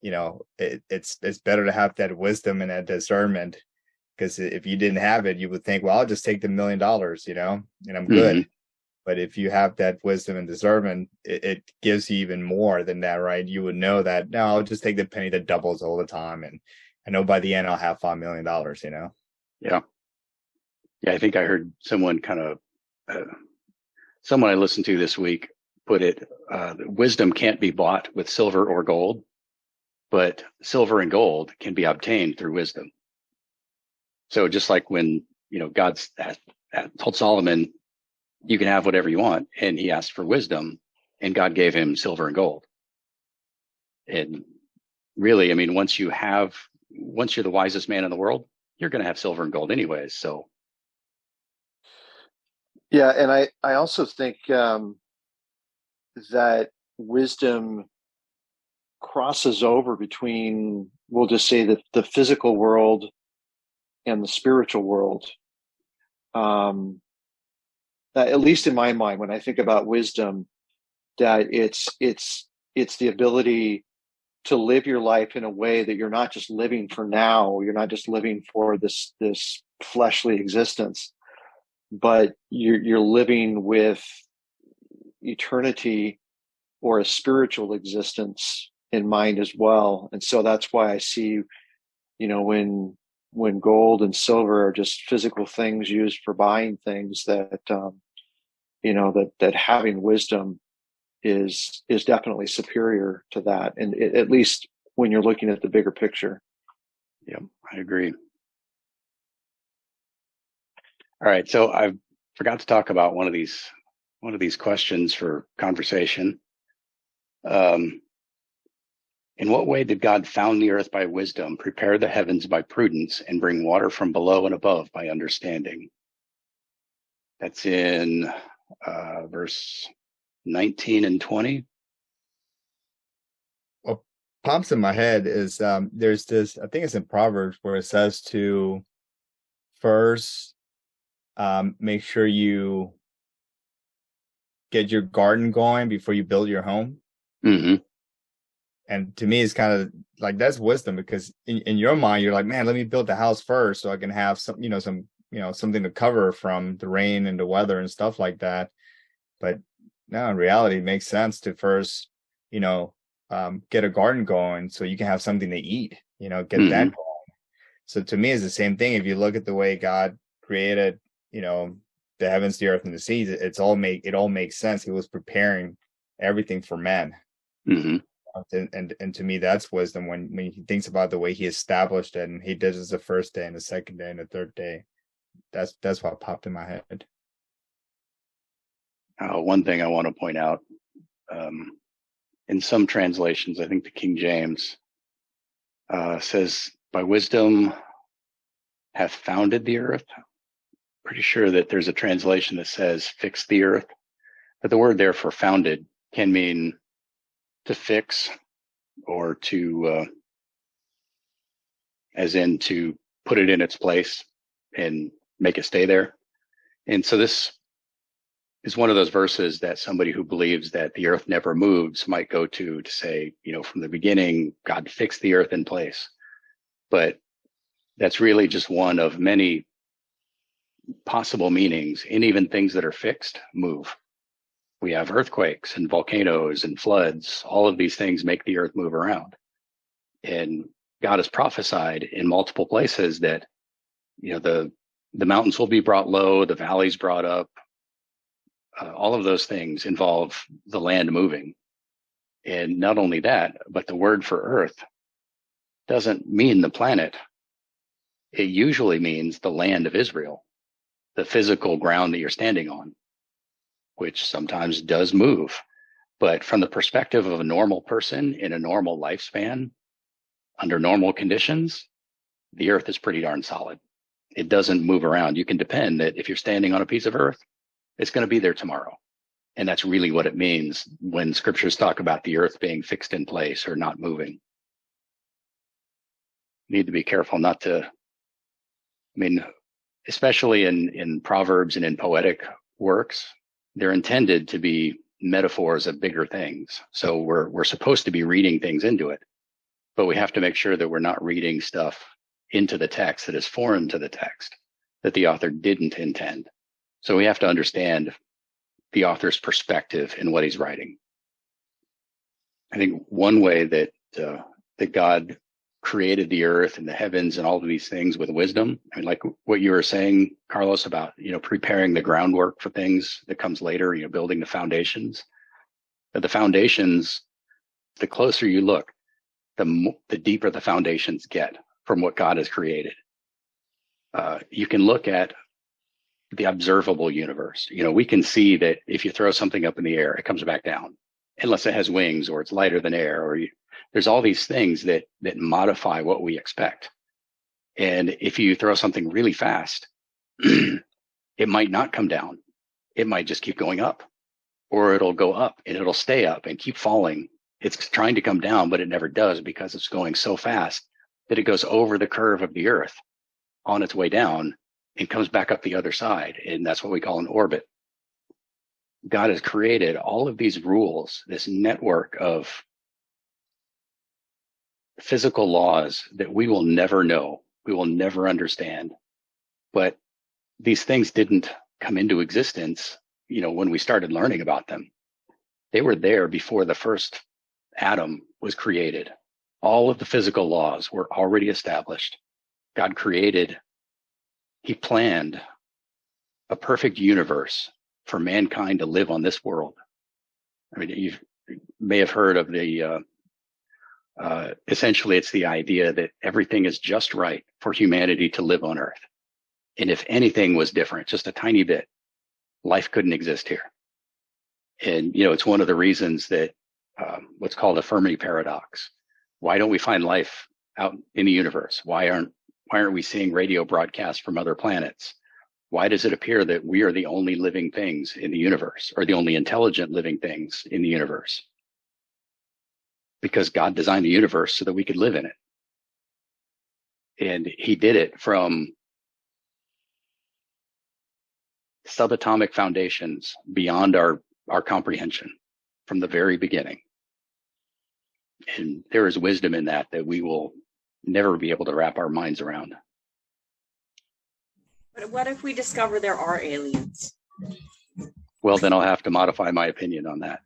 it's better to have that wisdom and that discernment, because if you didn't have it, you would think, well, I'll just take the $1 million, and I'm good. Mm-hmm. But if you have that wisdom and discernment, it gives you even more than that, right? You would know that, no, I'll just take the penny that doubles all the time, and I know by the end I'll have $5 million. Yeah. I think I heard someone someone I listened to this week put it, wisdom can't be bought with silver or gold, but silver and gold can be obtained through wisdom. So just like when, God told Solomon, you can have whatever you want, and he asked for wisdom, and God gave him silver and gold. And really, I mean, once you're the wisest man in the world, you're going to have silver and gold anyways. So. Yeah. And I also think that wisdom crosses over between, we'll just say, the physical world and the spiritual world. At least in my mind, when I think about wisdom, that it's the ability to live your life in a way that you're not just living for now, you're not just living for this fleshly existence, but you're living with eternity or a spiritual existence in mind as well. And so that's why I see, when gold and silver are just physical things used for buying things, that that having wisdom is definitely superior to that, and at least when you're looking at the bigger picture. Yeah, I agree. All right, so I forgot to talk about one of these questions for conversation. In what way did God found the earth by wisdom, prepare the heavens by prudence, and bring water from below and above by understanding? That's in verse 19 and 20. What pops in my head is there's this, I think it's in Proverbs, where it says to first make sure you get your garden going before you build your home. Mm-hmm. And to me, it's kind of like, that's wisdom, because in your mind, you're like, man, let me build the house first so I can have something to cover from the rain and the weather and stuff like that. But no, in reality, it makes sense to first, get a garden going so you can have something to eat, get Mm-hmm. that going. So to me, it's the same thing. If you look at the way God created, the heavens, the earth, and the seas, it all makes sense. He was preparing everything for man. Mm-hmm. And to me, that's wisdom when he thinks about the way he established it, and he did this the first day and the second day and the third day. That's what popped in my head. One thing I want to point out, in some translations, I think the King James says, by wisdom hath founded the earth. Pretty sure that there's a translation that says fixed the earth, but the word there for founded can mean to fix, or to, as in to put it in its place and make it stay there. And so this is one of those verses that somebody who believes that the earth never moves might go to say, from the beginning, God fixed the earth in place. But that's really just one of many possible meanings. And even things that are fixed move. We have earthquakes and volcanoes and floods. All of these things make the earth move around. And God has prophesied in multiple places that, the mountains will be brought low, the valleys brought up. All of those things involve the land moving. And not only that, but the word for earth doesn't mean the planet. It usually means the land of Israel, the physical ground that you're standing on, which sometimes does move. But from the perspective of a normal person in a normal lifespan, under normal conditions, the earth is pretty darn solid. It doesn't move around. You can depend that if you're standing on a piece of earth, it's going to be there tomorrow. And that's really what it means when scriptures talk about the earth being fixed in place or not moving. You need to be careful not to, especially in Proverbs and in poetic works, they're intended to be metaphors of bigger things. So we're supposed to be reading things into it, but we have to make sure that we're not reading stuff into the text that is foreign to the text, that the author didn't intend. So we have to understand the author's perspective in what he's writing. I think one way that God created the earth and the heavens and all of these things with wisdom, like what you were saying, Carlos, about, preparing the groundwork for things that comes later, building the foundations. But the foundations, the closer you look, the deeper the foundations get from what God has created. You can look at the observable universe. We can see that if you throw something up in the air, it comes back down, unless it has wings or it's lighter than air, or there's all these things that modify what we expect. And if you throw something really fast, it might not come down. It might just keep going up, or it'll go up and it'll stay up and keep falling. It's trying to come down, but it never does because it's going so fast that it goes over the curve of the earth on its way down and comes back up the other side. And that's what we call an orbit. God has created all of these rules, this network of physical laws that we will never know, we will never understand. But these things didn't come into existence, when we started learning about them. They were there before the first Adam was created. All of the physical laws were already established. God he planned a perfect universe for mankind to live on this world. You may have heard of essentially it's the idea that everything is just right for humanity to live on Earth. And if anything was different, just a tiny bit, life couldn't exist here. And, it's one of the reasons that what's called a Fermi paradox. Why don't we find life out in the universe? Why aren't we seeing radio broadcasts from other planets? Why does it appear that we are the only living things in the universe, or the only intelligent living things in the universe? Because God designed the universe so that we could live in it. And he did it from subatomic foundations beyond our comprehension from the very beginning. And there is wisdom in that we will never be able to wrap our minds around. But what if we discover there are aliens? Well, then I'll have to modify my opinion on that.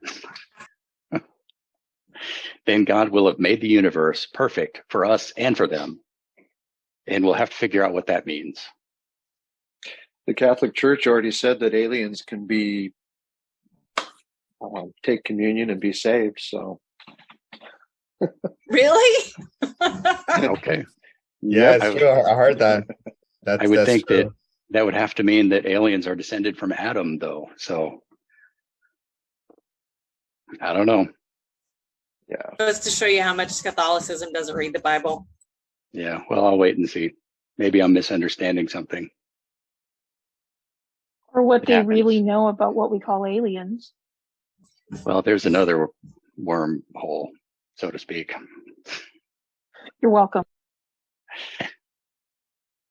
Then God will have made the universe perfect for us and for them. And we'll have to figure out what that means. The Catholic Church already said that aliens can take communion and be saved. So, really? Okay. Yeah, it's true. I heard that. I would think true. that would have to mean that aliens are descended from Adam, though. So, I don't know. Yeah. Goes to show you how much Catholicism doesn't read the Bible. Yeah. Well, I'll wait and see. Maybe I'm misunderstanding something. Or what they really know about what we call aliens. Well, there's another wormhole, so to speak. You're welcome.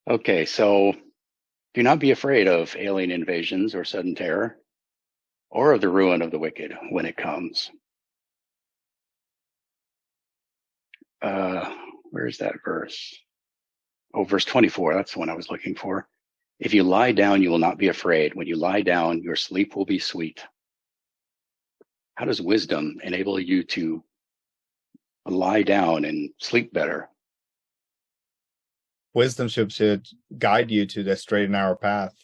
Okay, so do not be afraid of alien invasions or sudden terror, or of the ruin of the wicked when it comes. Where's that verse? Oh, verse 24. That's the one I was looking for. If you lie down, you will not be afraid. When you lie down, your sleep will be sweet. How does wisdom enable you to lie down and sleep better? Wisdom should guide you to the straight and narrow path.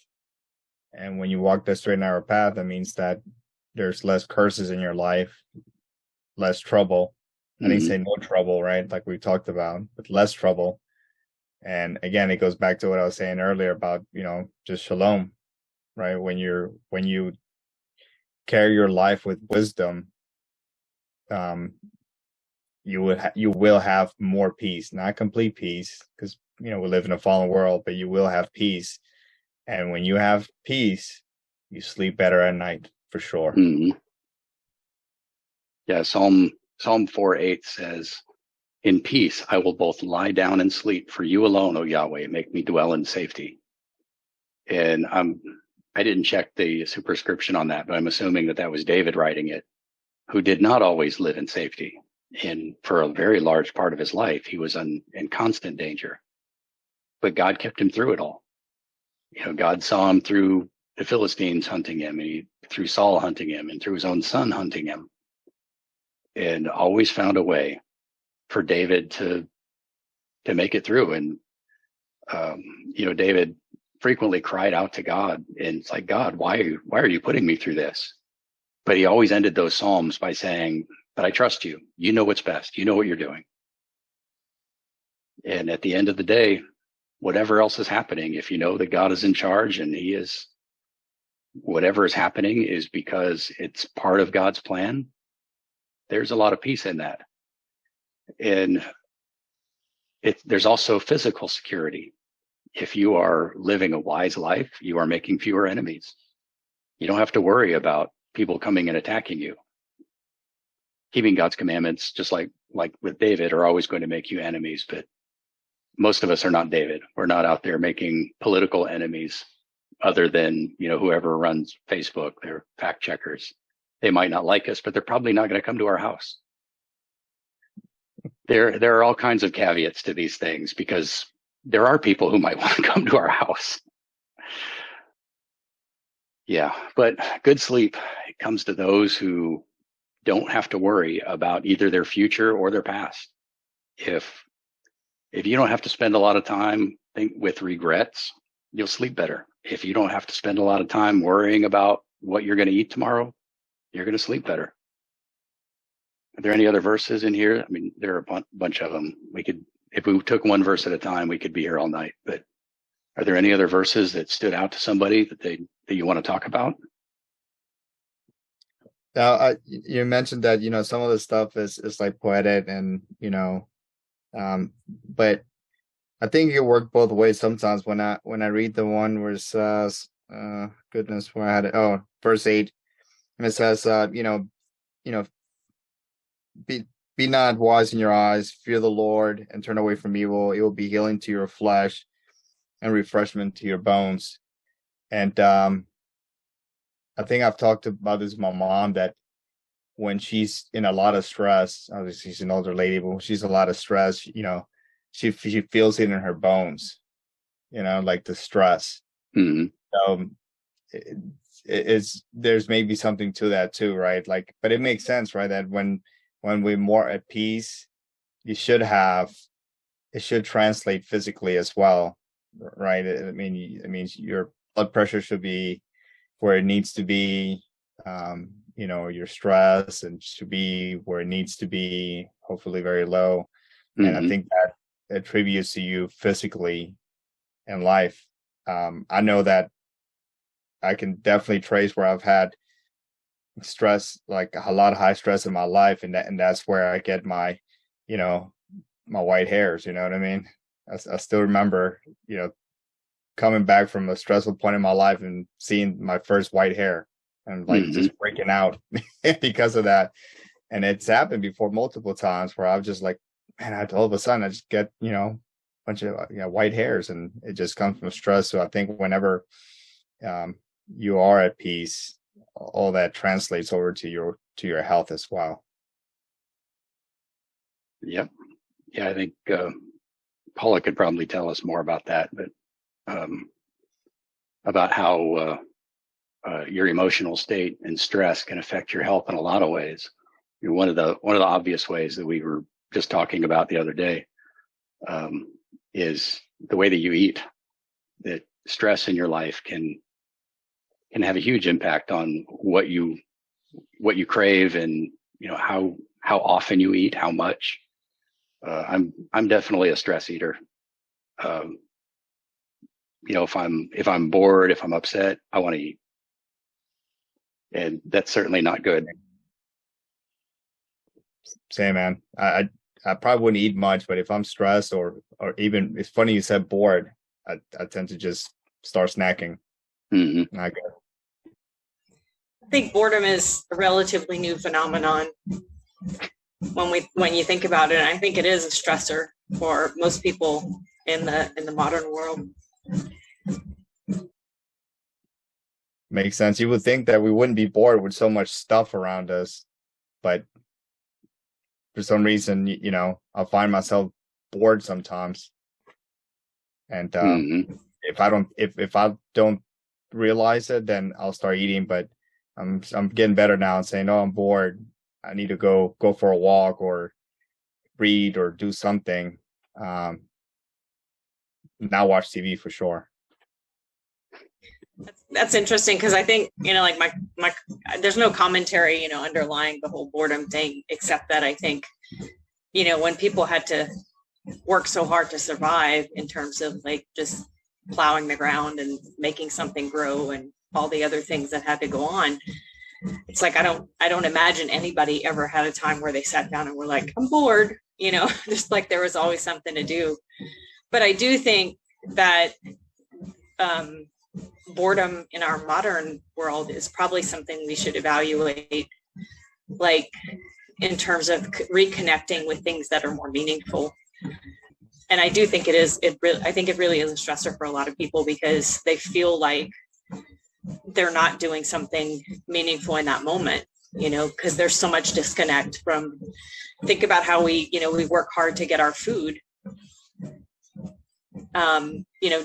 And when you walk the straight and narrow path, that means that there's less curses in your life, less trouble. I didn't Mhm. say no trouble, right? Like we talked about, but less trouble. And again, it goes back to what I was saying earlier about, just shalom, right? When you carry your life with wisdom, you will have more peace, not complete peace, because we live in a fallen world, but you will have peace. And when you have peace, you sleep better at night for sure. Mhm. Yeah, Psalm 4:8 says, "In peace I will both lie down and sleep, for you alone, O Yahweh, make me dwell in safety." And I didn't check the superscription on that, but I'm assuming that was David writing it, who did not always live in safety. And for a very large part of his life, he was in constant danger. But God kept him through it all. God saw him through the Philistines hunting him, and through Saul hunting him, and through his own son hunting him, and always found a way for David to make it through. And David frequently cried out to God, and it's like, God, why are you putting me through this? But he always ended those Psalms by saying, but I trust you. You know what's best. You know what you're doing. And at the end of the day, whatever else is happening, if you know that God is in charge and whatever is happening is because it's part of God's plan, there's a lot of peace in that. And there's also physical security. If you are living a wise life, you are making fewer enemies. You don't have to worry about people coming and attacking you. Keeping God's commandments, just like with David, are always going to make you enemies, but most of us are not David. We're not out there making political enemies other than, whoever runs Facebook. They're fact checkers. They might not like us, but they're probably not going to come to our house. There are all kinds of caveats to these things, because there are people who might want to come to our house. Yeah, but good sleep, it comes to those who don't have to worry about either their future or their past. If you don't have to spend a lot of time with regrets, you'll sleep better. If you don't have to spend a lot of time worrying about what you're going to eat tomorrow, you're going to sleep better. Are there any other verses in here? I mean, there are a bunch of them. If we took one verse at a time, we could be here all night. But are there any other verses that stood out to somebody that you want to talk about? Now, you mentioned that some of the stuff is like poetic, and but I think it worked both ways. Sometimes when I read the one where it says, goodness, where I had it. Oh, verse 8, and it says, be not wise in your eyes, fear the Lord, and turn away from evil. It will be healing to your flesh and refreshment to your bones. And I think I've talked about this with my mom, that when she's in a lot of stress, obviously she's an older lady, but when she's in a lot of stress, she feels it in her bones, like the stress. Mm-hmm. There's maybe something to that too, right? Like, but it makes sense, right? That when we're more at peace, it should translate physically as well, right? It means your blood pressure should be where it needs to be. Your stress and should be where it needs to be, hopefully very low. Mm-hmm. And I think that attributes to you physically in life. I know that I can definitely trace where I've had stress, like a lot of high stress in my life, and that's where I get my my white hairs. You know what I mean? I still remember coming back from a stressful point in my life and seeing my first white hair and like mm-hmm. just breaking out because of that. And it's happened before multiple times where I was just like, man, all of a sudden I just get a bunch of white hairs, and it just comes from stress. So I think whenever you are at peace, all that translates over to your health as well. Yep. Yeah, I think Paula could probably tell us more about that, but about how your emotional state and stress can affect your health in a lot of ways. One of the obvious ways that we were just talking about the other day is the way that you eat. That stress in your life can have a huge impact on what you crave, and how how often you eat, how much. I'm definitely a stress eater. If I'm bored, if I'm upset, I want to eat, and that's certainly not good. Same, man. I probably wouldn't eat much, but if I'm stressed or even, it's funny you said bored, I tend to just start snacking. Mm-hmm. Not good. I think boredom is a relatively new phenomenon when you think about it. And I think it is a stressor for most people in the modern world. Makes sense. You would think that we wouldn't be bored with so much stuff around us, but for some reason, I'll find myself bored sometimes. And if I don't realize it, then I'll start eating. But I'm getting better now and saying, "Oh, I'm bored. I need to go for a walk or read or do something." Not watch TV for sure. That's interesting, because I think, like my there's no commentary, underlying the whole boredom thing, except that I think, when people had to work so hard to survive in terms of like just plowing the ground and making something grow and all the other things that had to go on, it's like I don't imagine anybody ever had a time where they sat down and were like, I'm bored, just like there was always something to do. But I do think that boredom in our modern world is probably something we should evaluate, like in terms of reconnecting with things that are more meaningful. And I do think I think it really is a stressor for a lot of people, because they feel like they're not doing something meaningful in that moment, because there's so much disconnect from, think about how we work hard to get our food,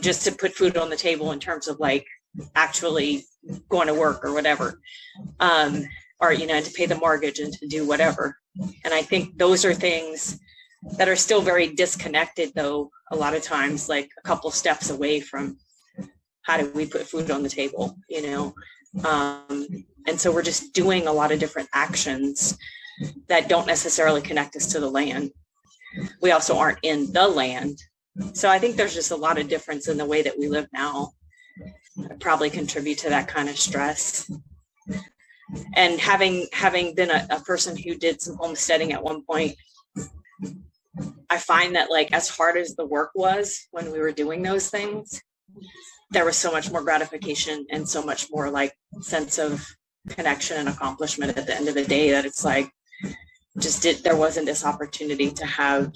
just to put food on the table in terms of like actually going to work or whatever, or, to pay the mortgage and to do whatever. And I think those are things that are still very disconnected, though, a lot of times, like a couple steps away from how do we put food on the table, and so we're just doing a lot of different actions that don't necessarily connect us to the land. We also aren't in the land. So I think there's just a lot of difference in the way that we live now that probably contribute to that kind of stress. And having been a person who did some homesteading at one point, I find that like as hard as the work was when we were doing those things, there was so much more gratification and so much more like sense of connection and accomplishment at the end of the day, that it's like there wasn't this opportunity to have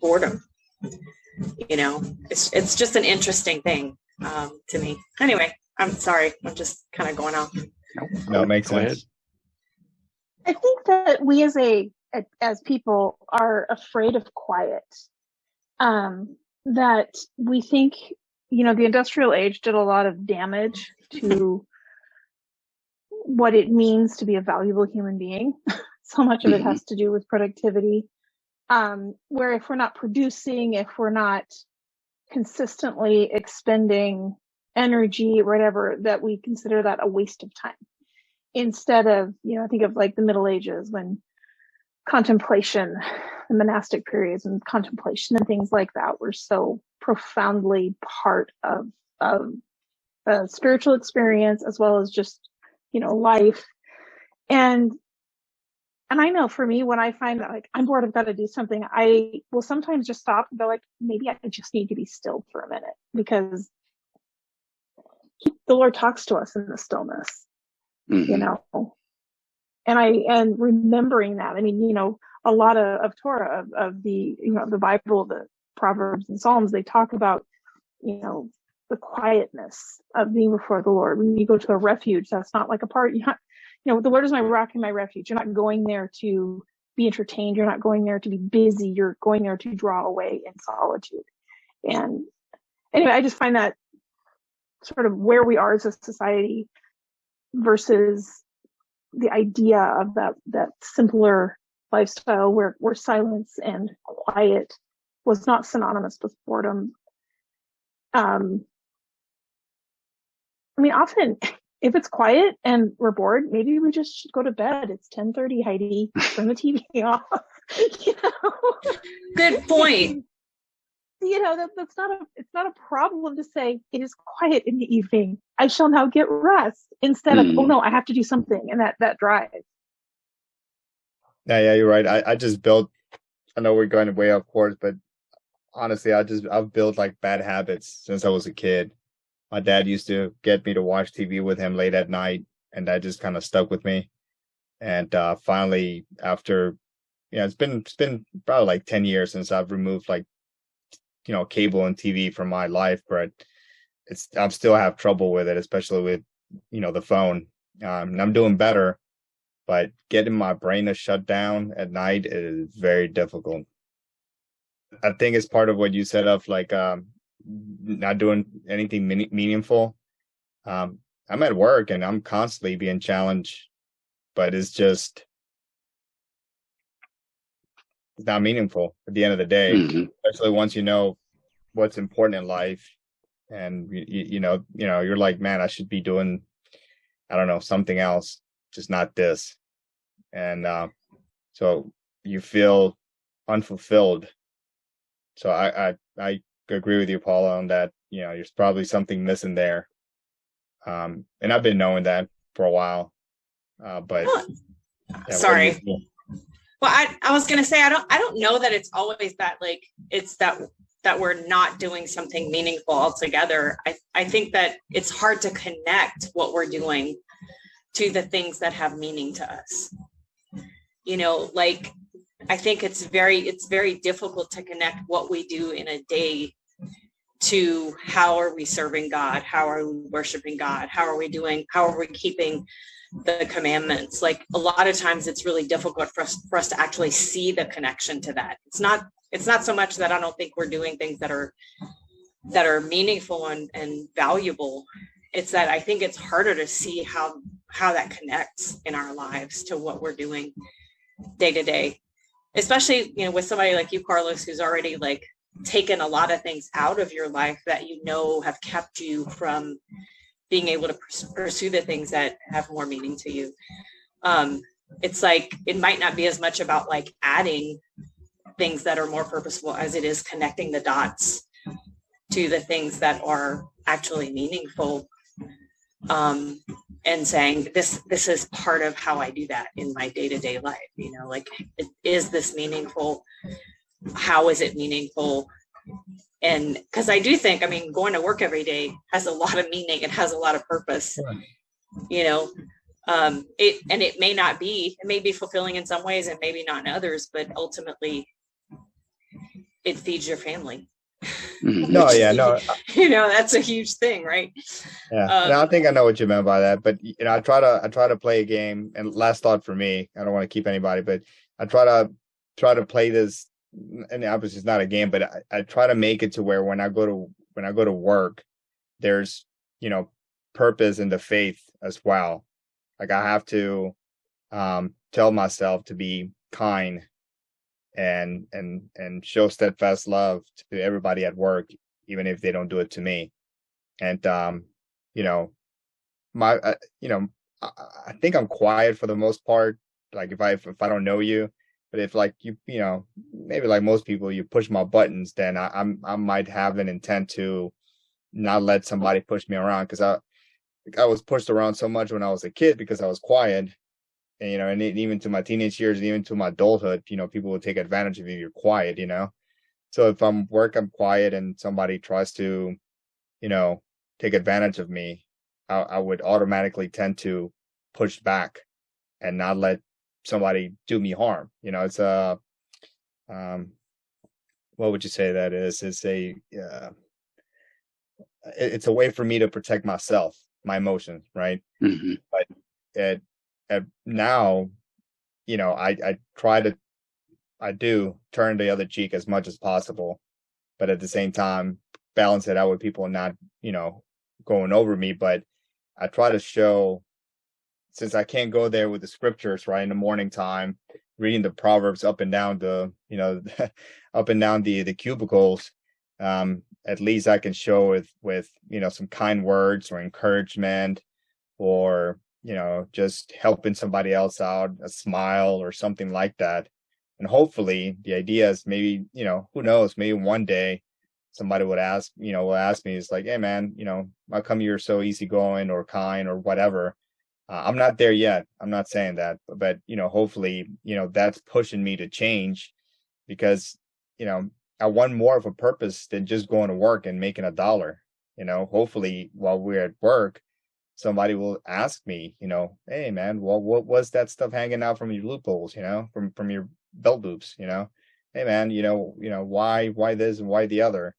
boredom. It's just an interesting thing to me. Anyway, I'm sorry, I'm just kind of going off. No, it makes sense. I think that we as people are afraid of quiet. That we think, the industrial age did a lot of damage to what it means to be a valuable human being. So much of it has to do with productivity. Where if we're not producing, if we're not consistently expending energy, whatever, that we consider that a waste of time. Instead of, I think of like the Middle Ages, when contemplation, the monastic periods and contemplation and things like that were so profoundly part of a spiritual experience, as well as just, life. And I know for me, when I find that like I'm bored, I've got to do something, I will sometimes just stop and go like, maybe I just need to be still for a minute, because the Lord talks to us in the stillness, and remembering that. I mean, a lot of Torah, of the, the Bible, the Proverbs and Psalms, they talk about, the quietness of being before the Lord. When you go to a refuge, that's not like a part, the Lord is my rock and my refuge. You're not going there to be entertained. You're not going there to be busy. You're going there to draw away in solitude. And anyway, I just find that sort of where we are as a society versus the idea of that simpler lifestyle where silence and quiet was not synonymous with boredom. Often if it's quiet and we're bored, maybe we just should go to bed. It's 10:30, Heidi. Turn the TV off. You know? Good point. You know, it's not a problem to say it is quiet in the evening. I shall now get rest instead of, oh no, I have to do something. And that drives. Yeah, you're right. I just built, I know we're going way off course, but honestly, I've built like bad habits since I was a kid. My dad used to get me to watch TV with him late at night, and that just kind of stuck with me. And finally, after, it's been probably like 10 years since I've removed like, cable and TV from my life, but I still have trouble with it, especially with, the phone. And I'm doing better, but getting my brain to shut down at night is very difficult. I think it's part of what you said of like not doing anything meaningful. I'm at work and I'm constantly being challenged, but it's not meaningful at the end of the day, especially once you know what's important in life, and you're like, man, I should be doing, I don't know, something else, just not this. And so you feel unfulfilled. So I agree with you, Paula, on that. There's probably something missing there. And I've been knowing that for a while. But sorry. Well, I was gonna say I don't know that it's always that, like, it's that we're not doing something meaningful altogether. I think that it's hard to connect what we're doing to the things that have meaning to us. Like, I think it's very difficult to connect what we do in a day to how are we serving God? How are we worshiping God? How are we keeping the commandments? Like, a lot of times it's really difficult for us to actually see the connection to that. It's not so much that I don't think we're doing things that are meaningful and valuable. It's that I think it's harder to see how that connects in our lives to what we're doing day to day, especially, with somebody like you, Carlos, who's already like taken a lot of things out of your life that have kept you from being able to pursue the things that have more meaning to you. It's like, it might not be as much about like adding things that are more purposeful as it is connecting the dots to the things that are actually meaningful, and saying this is part of how I do that in my day-to-day life. Like, is this meaningful? How is it meaningful? And because I do think, going to work every day has a lot of meaning. It has a lot of purpose. It may be fulfilling in some ways and maybe not in others, but ultimately it feeds your family. No, that's a huge thing, right? Yeah, I think I know what you meant by that. But I try to play a game. And last thought for me, I don't want to keep anybody, but I try to play this. And obviously it's not a game, but I try to make it to where when I go to work, there's purpose in the faith as well. Like, I have to tell myself to be kind and show steadfast love to everybody at work, even if they don't do it to me. And I think I'm quiet for the most part. Like, if I don't know you, but if like you maybe like most people, you push my buttons, then I might have an intent to not let somebody push me around, because I was pushed around so much when I was a kid because I was quiet. And, and even to my teenage years, and even to my adulthood, people will take advantage of you. You're quiet, So if I'm quiet and somebody tries to, take advantage of me, I would automatically tend to push back and not let somebody do me harm. It's what would you say that is? It's a way for me to protect myself, my emotions, right? Mm-hmm. But now, I do turn the other cheek as much as possible, but at the same time, balance it out with people not, going over me. But I try to show, since I can't go there with the scriptures, right, in the morning time, reading the Proverbs up and down the cubicles, at least I can show with some kind words or encouragement, or, just helping somebody else out, a smile or something like that. And hopefully the idea is maybe, who knows, maybe one day somebody will ask me, it's like, hey man, how come you're so easygoing or kind or whatever? I'm not there yet. I'm not saying that, but hopefully, that's pushing me to change, because, I want more of a purpose than just going to work and making $1. Hopefully while we're at work, somebody will ask me, hey man, well, what was that stuff hanging out from your loopholes, from your belt loops, hey man, why this and why the other?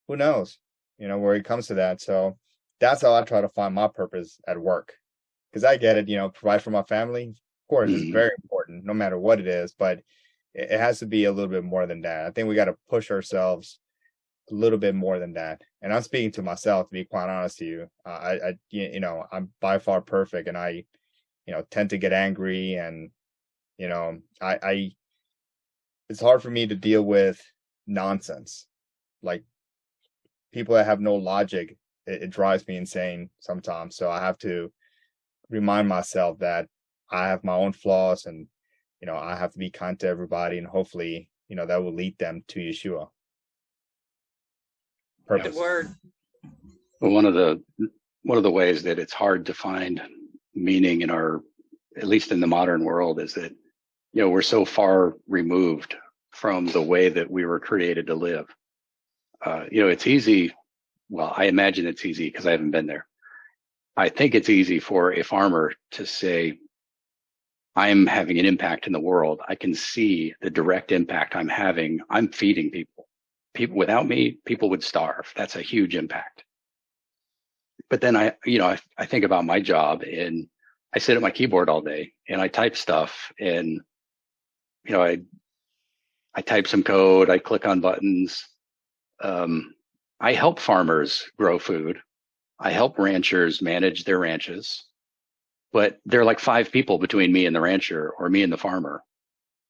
Who knows, where it comes to that. So that's how I try to find my purpose at work. Because I get it, provide for my family, of course, is very important, no matter what it is, but it has to be a little bit more than that. I think we got to push ourselves a little bit more than that. And I'm speaking to myself, to be quite honest to you. I'm by far perfect, and I, tend to get angry, and, I it's hard for me to deal with nonsense, like people that have no logic. It drives me insane sometimes. So I have to remind myself that I have my own flaws, and I have to be kind to everybody, and hopefully that will lead them to Yeshua. Purpose. Good word. Well, one of the ways that it's hard to find meaning in at least in the modern world, is that we're so far removed from the way that we were created to live. It's easy. Well, I imagine it's easy because I haven't been there. I think it's easy for a farmer to say, I'm having an impact in the world. I can see the direct impact I'm having. I'm feeding people. Without me, people would starve. That's a huge impact. But then I think about my job, and I sit at my keyboard all day and I type stuff, and, I type some code, I click on buttons. I help farmers grow food. I help ranchers manage their ranches, but there are like 5 people between me and the rancher, or me and the farmer.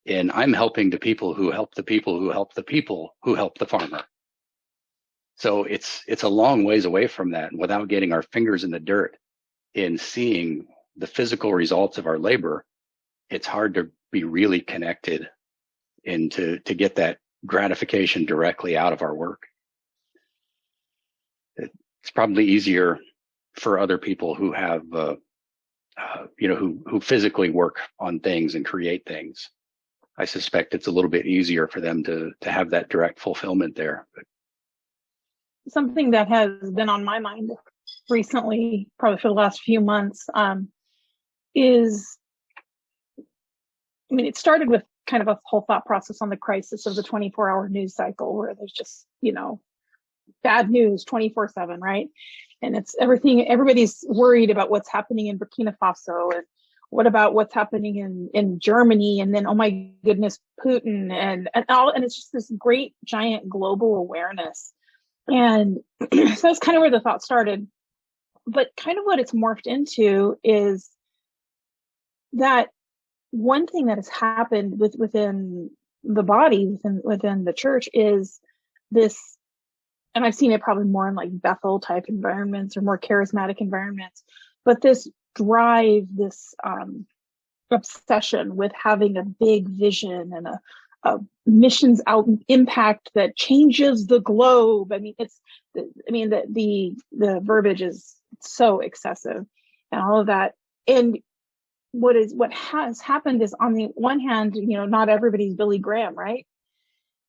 And I'm helping the people who help the people who help the people who help the farmer. So it's a long ways away from that. And without getting our fingers in the dirt and seeing the physical results of our labor, it's hard to be really connected and to get that gratification directly out of our work. It's probably easier for other people who have, who physically work on things and create things. I suspect it's a little bit easier for them to have that direct fulfillment there. But something that has been on my mind recently, probably for the last few months, it started with kind of a whole thought process on the crisis of the 24-hour news cycle, where there's just, bad news 24/7, right? And it's everybody's worried about what's happening in Burkina Faso, and what about what's happening in Germany, and then, oh my goodness, Putin, and it's just this great giant global awareness. And so that's kind of where the thought started. But kind of what it's morphed into is that one thing that has happened within the body, within the church, is this, and I've seen it probably more in like Bethel type environments or more charismatic environments, but this drive, this obsession with having a big vision and a missions out impact that changes the globe. The verbiage is so excessive and all of that. And what has happened is, on the one hand, not everybody's Billy Graham, right?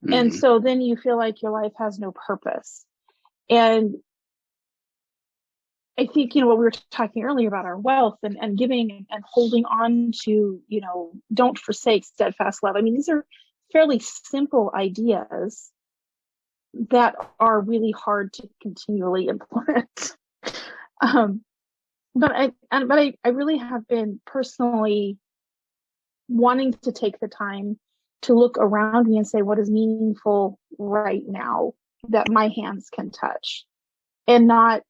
Mm-hmm. And so then you feel like your life has no purpose. And I think, what we were talking earlier about our wealth and giving and holding on to, don't forsake steadfast love. These are fairly simple ideas that are really hard to continually implement. But I really have been personally wanting to take the time to look around me and say, what is meaningful right now that my hands can touch, and not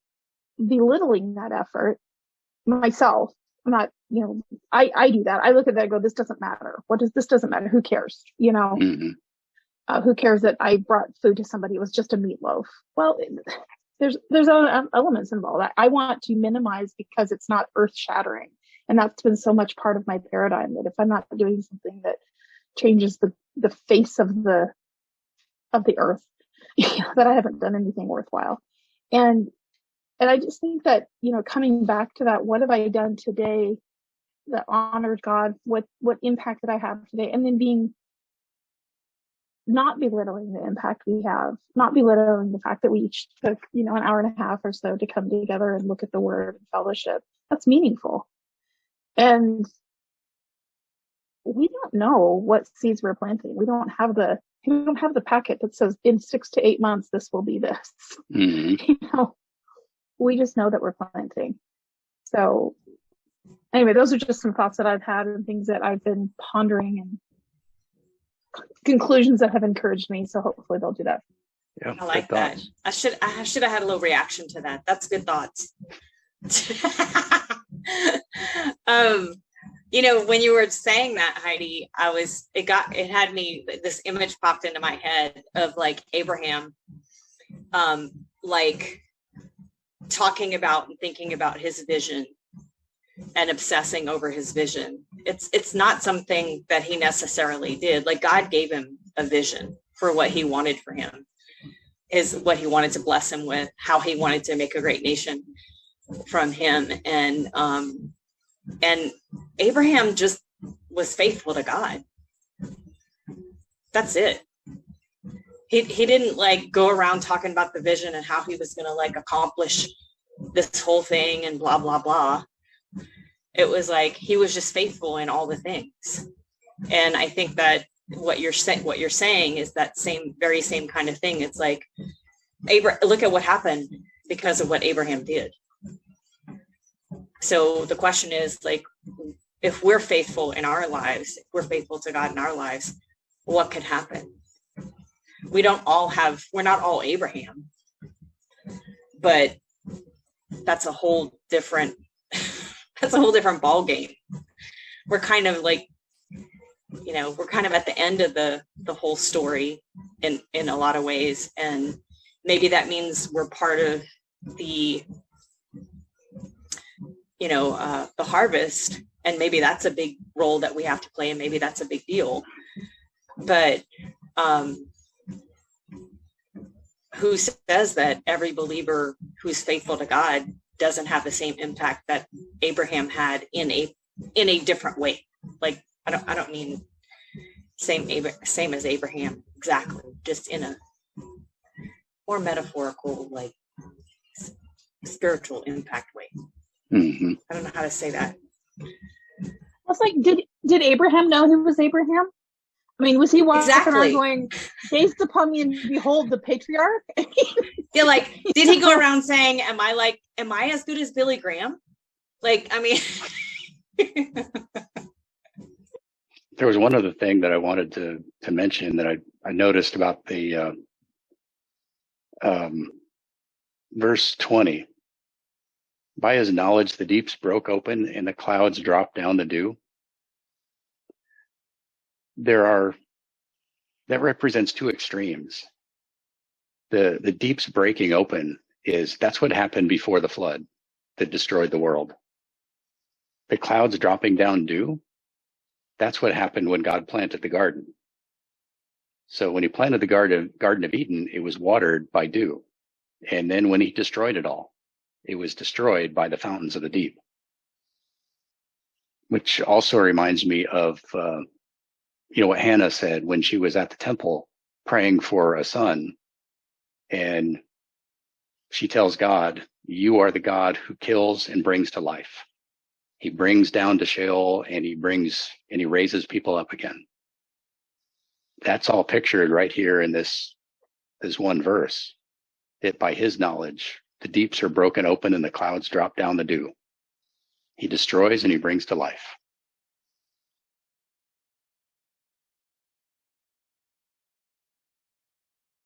belittling that effort myself. I'm not, I do that. I look at that and go, this doesn't matter. This doesn't matter. Who cares? Mm-hmm. Who cares that I brought food to somebody? It was just a meatloaf. Well, there's other elements involved. I want to minimize because it's not earth shattering. And that's been so much part of my paradigm, that if I'm not doing something that changes the face of the earth, that I haven't done anything worthwhile. And I just think that, coming back to that, what have I done today that honored God? What impact did I have today? And then not belittling the impact we have, not belittling the fact that we each took, an hour and a half or so to come together and look at the word and fellowship. That's meaningful. And we don't know what seeds we're planting. We don't have the packet that says in 6 to 8 months, this will be this. Mm-hmm. We just know that we're planting. So anyway, those are just some thoughts that I've had and things that I've been pondering and conclusions that have encouraged me. So hopefully they'll do that. Yeah, I like that. I should have had a little reaction to that. That's good thoughts. When you were saying that, Heidi, it had me, this image popped into my head of like Abraham, like talking about and thinking about his vision and obsessing over his vision. It's not something that he necessarily did. Like God gave him a vision for what he wanted for him, what he wanted to bless him with, how he wanted to make a great nation from him. And Abraham just was faithful to God. That's it. He didn't like go around talking about the vision and how he was going to like accomplish this whole thing and blah, blah, blah. It was like, he was just faithful in all the things. And I think that what you're saying is that very same kind of thing. It's like, look at what happened because of what Abraham did. So the question is, like, if we're faithful in our lives, if we're faithful to God in our lives, what could happen? We're not all Abraham, but that's a whole different ball game. We're kind of like, we're kind of at the end of the whole story in a lot of ways. And maybe that means we're part of the harvest, and maybe that's a big role that we have to play, and maybe that's a big deal. But who says that every believer who's faithful to God doesn't have the same impact that Abraham had in a different way? Like, I don't mean same as Abraham exactly, just in a more metaphorical, like spiritual impact way. Mm-hmm. I don't know how to say that. I was like, did Abraham know he was Abraham? I mean, was he walking around going, gaze upon me and behold the patriarch? Yeah, like, did he go around saying, am I as good as Billy Graham? Like, I mean. There was one other thing that I wanted to mention that I noticed about the verse 20. By his knowledge, the deeps broke open and the clouds dropped down the dew. That represents two extremes. The deeps breaking open that's what happened before the flood that destroyed the world. The clouds dropping down dew, that's what happened when God planted the garden. So when he planted the Garden of Eden, it was watered by dew. And then when he destroyed it all, it was destroyed by the fountains of the deep. Which also reminds me of, what Hannah said when she was at the temple praying for a son. And she tells God, you are the God who kills and brings to life. He brings down to Sheol and he raises people up again. That's all pictured right here in this one verse, that by his knowledge, the deeps are broken open and the clouds drop down the dew. He destroys and he brings to life.